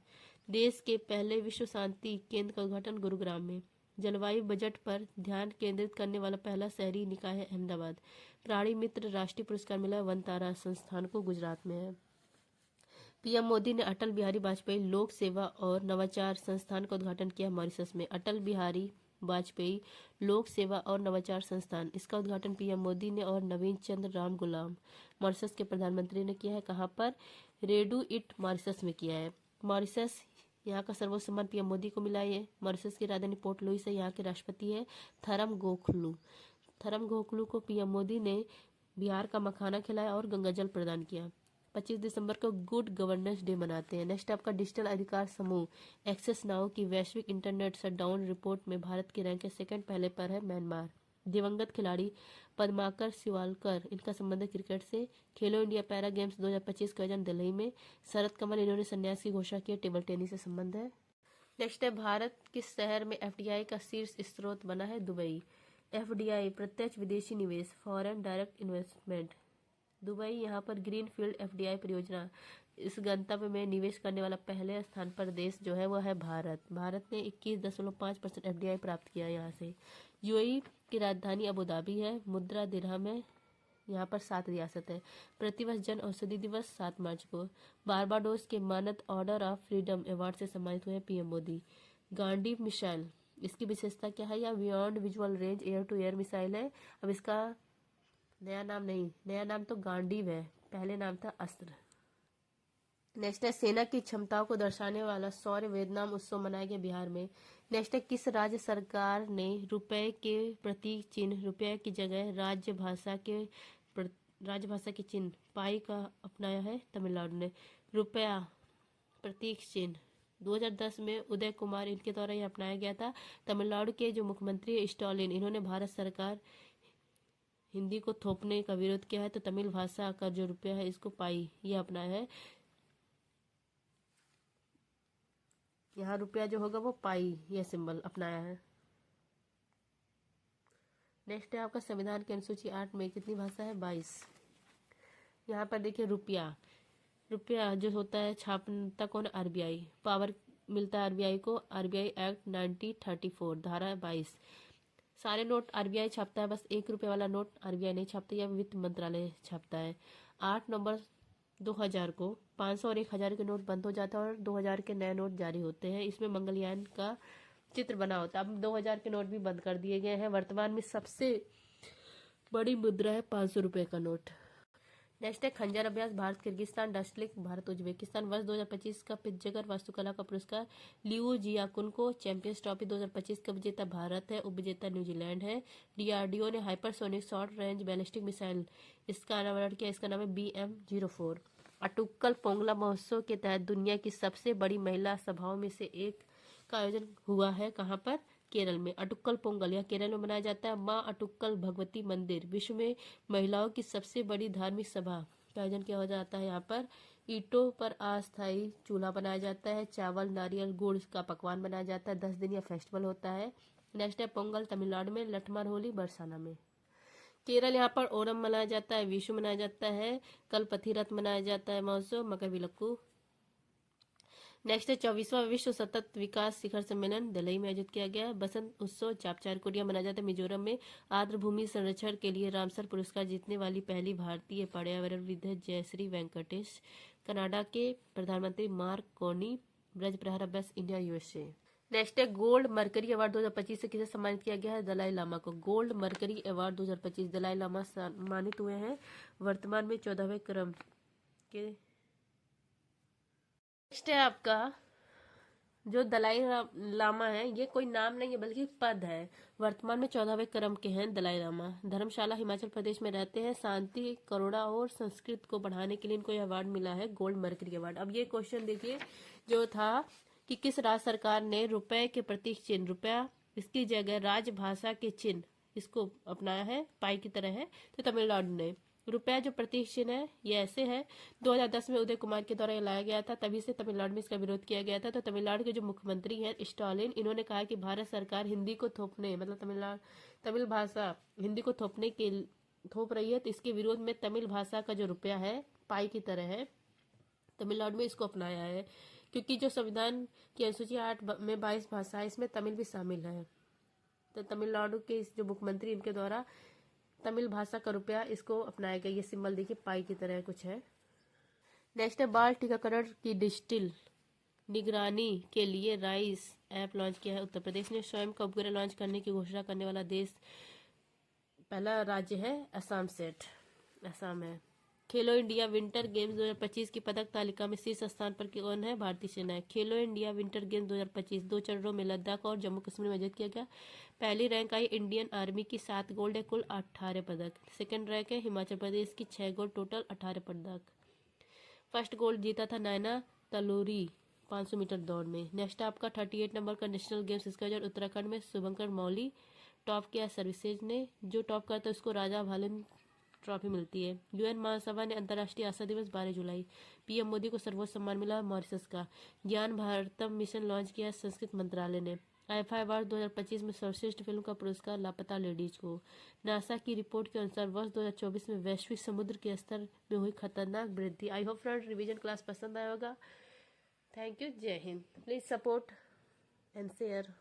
देश के पहले विश्व शांति केंद्र का उद्घाटन गुरुग्राम में। जलवायु बजट पर ध्यान केंद्रित करने वाला पहला शहरी निकाय है अहमदाबाद। प्राणी मित्र राष्ट्रीय पुरस्कार मिला वन तारा संस्थान को, गुजरात में है। पीएम मोदी ने अटल बिहारी वाजपेयी लोक सेवा और नवाचार संस्थान का उद्घाटन किया मॉरिशस में। अटल बिहारी वाजपेयी लोक सेवा और नवाचार संस्थान, इसका उद्घाटन पीएम मोदी ने और नवीन चंद्र राम गुलाम मॉरिशस के प्रधानमंत्री ने किया है। कहाँ पर? रेडू इट मॉरिशस में किया है। मॉरिशस यहाँ का सर्वोच्च सम्मान पीएम मोदी को मिला है। मॉरिशस की राजधानी पोर्ट लुइस है। यहाँ के राष्ट्रपति है थरम गोखलू को पीएम मोदी ने बिहार का मखाना खिलाया और गंगा जल प्रदान किया। 25 दिसंबर को गुड गवर्नेंस डे मनाते हैं। नेक्स्ट आपका डिजिटल अधिकार समूह एक्सेस नाउ की वैश्विक इंटरनेट शटडाउन रिपोर्ट में भारत की रैंक सेकंड, पहले पर है म्यांमार। दिवंगत खिलाड़ी पद्माकर शिवालकर, इनका संबंध क्रिकेट से। खेलो इंडिया पैरा गेम्स 2025 का आयोजन दिल्ली में। शरद कमल, इन्होंने संन्यास की घोषणा की। टेबल टेनिस से संबंध है। नेक्स्ट है भारत किस शहर में एफडीआई का शीर्ष स्रोत बना है? दुबई। एफडीआई प्रत्यक्ष विदेशी निवेश, फॉरेन डायरेक्ट इन्वेस्टमेंट। दुबई यहाँ पर ग्रीन फील्ड एफडीआई परियोजना, इस गंतव्य में निवेश करने वाला पहले स्थान पर देश जो है वह है भारत। भारत ने 21.5% एफडीआई प्राप्त किया यहाँ से। यूएई की राजधानी अबू धाबी है। मुद्रा दिरहम है। यहाँ पर 7 रियासत है। प्रतिवर्ष जन औषधि दिवस 7 मार्च को। बारबाडोस के मानद ऑर्डर ऑफ फ्रीडम अवार्ड से सम्मानित हुए पीएम मोदी। गांडी मिसाइल, इसकी विशेषता क्या है? या beyond visual range air to air missile है। अब इसका नया नाम तो गांडीव है, पहले नाम था अस्त्र। नेक्स्ट है सेना की क्षमताओं को दर्शाने वाला शौर्य वियतनाम उत्सव मनाया गया बिहार में। नेक्स्ट है किस राज्य सरकार ने रुपए के प्रतीक चिन्ह रुपए की जगह राजभाषा के चिन्ह पाई का अपनाया है? तमिलनाडु ने। रुपया प्रतीक चिन्ह 2010 में उदय कुमार इनके द्वारा यह अपनाया गया था। तमिलनाडु के जो मुख्यमंत्री स्टालिन, इन्होंने भारत सरकार हिंदी को थोपने का विरोध किया है, तो तमिल भाषा का जो रुपया है इसको पाई यह अपनाया है। यहाँ रुपया जो होगा वो पाई यह सिंबल अपनाया है। नेक्स्ट है आपका संविधान की अनुसूची 8 में कितनी भाषा है? 22। यहाँ पर देखिए रुपया जो होता है छापता कौन? आरबीआई। पावर मिलता है आरबीआई को, आरबीआई एक्ट 1934 धारा 22। सारे नोट आरबीआई छापता है, बस 1 रुपये वाला नोट आरबीआई नहीं छापता, या वित्त मंत्रालय छापता है। 8 नवंबर 2000 को 500 और 1000 के नोट बंद हो जाता है और 2000 के नए नोट जारी होते हैं। इसमें मंगलयान का चित्र बना होता है। अब 2000 के नोट भी बंद कर दिए गए हैं। वर्तमान में सबसे बड़ी मुद्रा है 500 रुपये का नोट। नेक्स्ट है खंजर अभ्यास भारत किर्गिस्तान, डस्टलिक भारत उज्बेकिस्तान। वर्ष 2025 का पितजगर वास्तुकला का पुरस्कार लियू जियाकुन को। चैंपियंस ट्रॉफी 2025 का विजेता भारत है, उपविजेता न्यूजीलैंड है। डीआरडीओ ने hypersonic short range ballistic missile इसका अनावरण किया, इसका नाम है BM-04। अटुक्कल पोंगला महोत्सव के तहत दुनिया की सबसे बड़ी महिला सभाओं में से एक का आयोजन हुआ है। कहाँ पर? केरल में। अटुक्कल पोंगल यह केरल में मनाया जाता है। माँ अटुक्कल भगवती मंदिर विश्व में महिलाओं की सबसे बड़ी धार्मिक सभा का आयोजन किया जाता है। यहाँ पर ईंटों पर अस्थायी चूल्हा बनाया जाता है। चावल नारियल गुड़ का पकवान बनाया जाता है। 10 दिन यह फेस्टिवल होता है। नेक्स्ट है पोंगल तमिलनाडु में। लठमार होली बरसाना में। केरल यहाँ पर ओणम मनाया जाता है। विशु मनाया जाता है। कलपथिरथ मनाया जाता है महोत्सव। मकरविलक्कू। नेक्स्ट है 24वां विश्व सतत विकास शिखर सम्मेलन दिल्ली में आयोजित किया गया। बसंत उत्सव चापचारकुटिया मनाया जाता है मिजोरम में। आर्द्र भूमि संरक्षण के लिए रामसर पुरस्कार जीतने वाली पहली भारतीय पर्यावरणविद है जयश्री वेंकटेश। कनाडा के प्रधानमंत्री मार्क कार्नी। ब्रज प्रहार अभ्यास इंडिया यूएसए। नेक्स्ट है गोल्ड मरकरी अवार्ड 2025 से किसे सम्मानित किया गया है? दलाई लामा को। Gold mercury award 2025 Dalai Lama सम्मानित हुए हैं वर्तमान में 14वें क्रम के। नेक्स्ट है आपका जो दलाई लामा है ये कोई नाम नहीं है बल्कि पद है। वर्तमान में 14वें क्रम के हैं दलाई लामा। धर्मशाला हिमाचल प्रदेश में रहते हैं। शांति करुणा और संस्कृत को बढ़ाने के लिए इनको यह अवार्ड मिला है गोल्ड मरकरी अवार्ड। अब ये क्वेश्चन देखिए जो था कि किस राज्य सरकार ने रुपए के प्रतीक चिन्ह रुपया इसकी जगह राजभाषा के चिन्ह इसको अपनाया है पाई की तरह है। तो तमिलनाडु ने। रुपया जो प्रतीक चिन्ह है ये ऐसे है। 2010 में उदय कुमार के द्वारा लाया गया था तभी से तमिलनाडु में इसका विरोध किया गया था। तो तमिलनाडु के जो मुख्यमंत्री हैं स्टालिन इन्होंने कहा कि भारत सरकार हिंदी को थोपने मतलब तमिल भाषा हिंदी को थोप रही है। तो इसके विरोध में तमिल भाषा का जो रुपया है पाई की तरह है तमिलनाडु में इसको अपनाया है। क्योंकि जो संविधान की अनुसूची 8 में 22 भाषा है इसमें तमिल भी शामिल है। तो तमिलनाडु के जो मुख्यमंत्री इनके द्वारा तमिल भाषा का रुपया इसको अपनाया गया। ये सिंबल देखिए पाई की तरह कुछ है। नेक्स्ट है बाल टीकाकरण की डिजिटल निगरानी के लिए राइस ऐप लॉन्च किया है उत्तर प्रदेश ने। स्वयं का उपग्रह लॉन्च करने की घोषणा करने वाला देश पहला राज्य है असम है। खेलो इंडिया विंटर गेम्स 2025 की पदक तालिका में शीर्ष स्थान पर कौन है? भारतीय सेना है। खेलो इंडिया विंटर गेम्स 2025 2 चरणों में लद्दाख और जम्मू कश्मीर में आयोजित किया गया। पहली रैंक आई इंडियन आर्मी की 7 गोल्ड है कुल 18 पदक। सेकंड रैंक है हिमाचल प्रदेश की 6 गोल्ड टोटल 18 पदक। फर्स्ट गोल्ड जीता था नैना तलूरी 500 मीटर दौड़ में। नेक्स्ट आपका 38 नंबर का नेशनल गेम्स इसका उत्तराखंड में शुभंकर मौली टॉप किया सर्विसेज ने। जो टॉप करता है उसको राजा भालन ट्रॉफी मिलती है। यूएन महासभा ने अंतर्राष्ट्रीय आशा दिवस 12 जुलाई। पीएम मोदी को सर्वोच्च सम्मान मिला मॉरिशस का। ज्ञान भारतम मिशन लॉन्च किया संस्कृत मंत्रालय ने। आईफा अवार्ड 2025 में सर्वश्रेष्ठ फिल्म का पुरस्कार लापता लेडीज को। नासा की रिपोर्ट के अनुसार वर्ष 2024 में वैश्विक समुद्र के स्तर में हुई खतरनाक वृद्धि। I hope friend revision class पसंद आया होगा। Thank you. Jai Hind. Please support and share.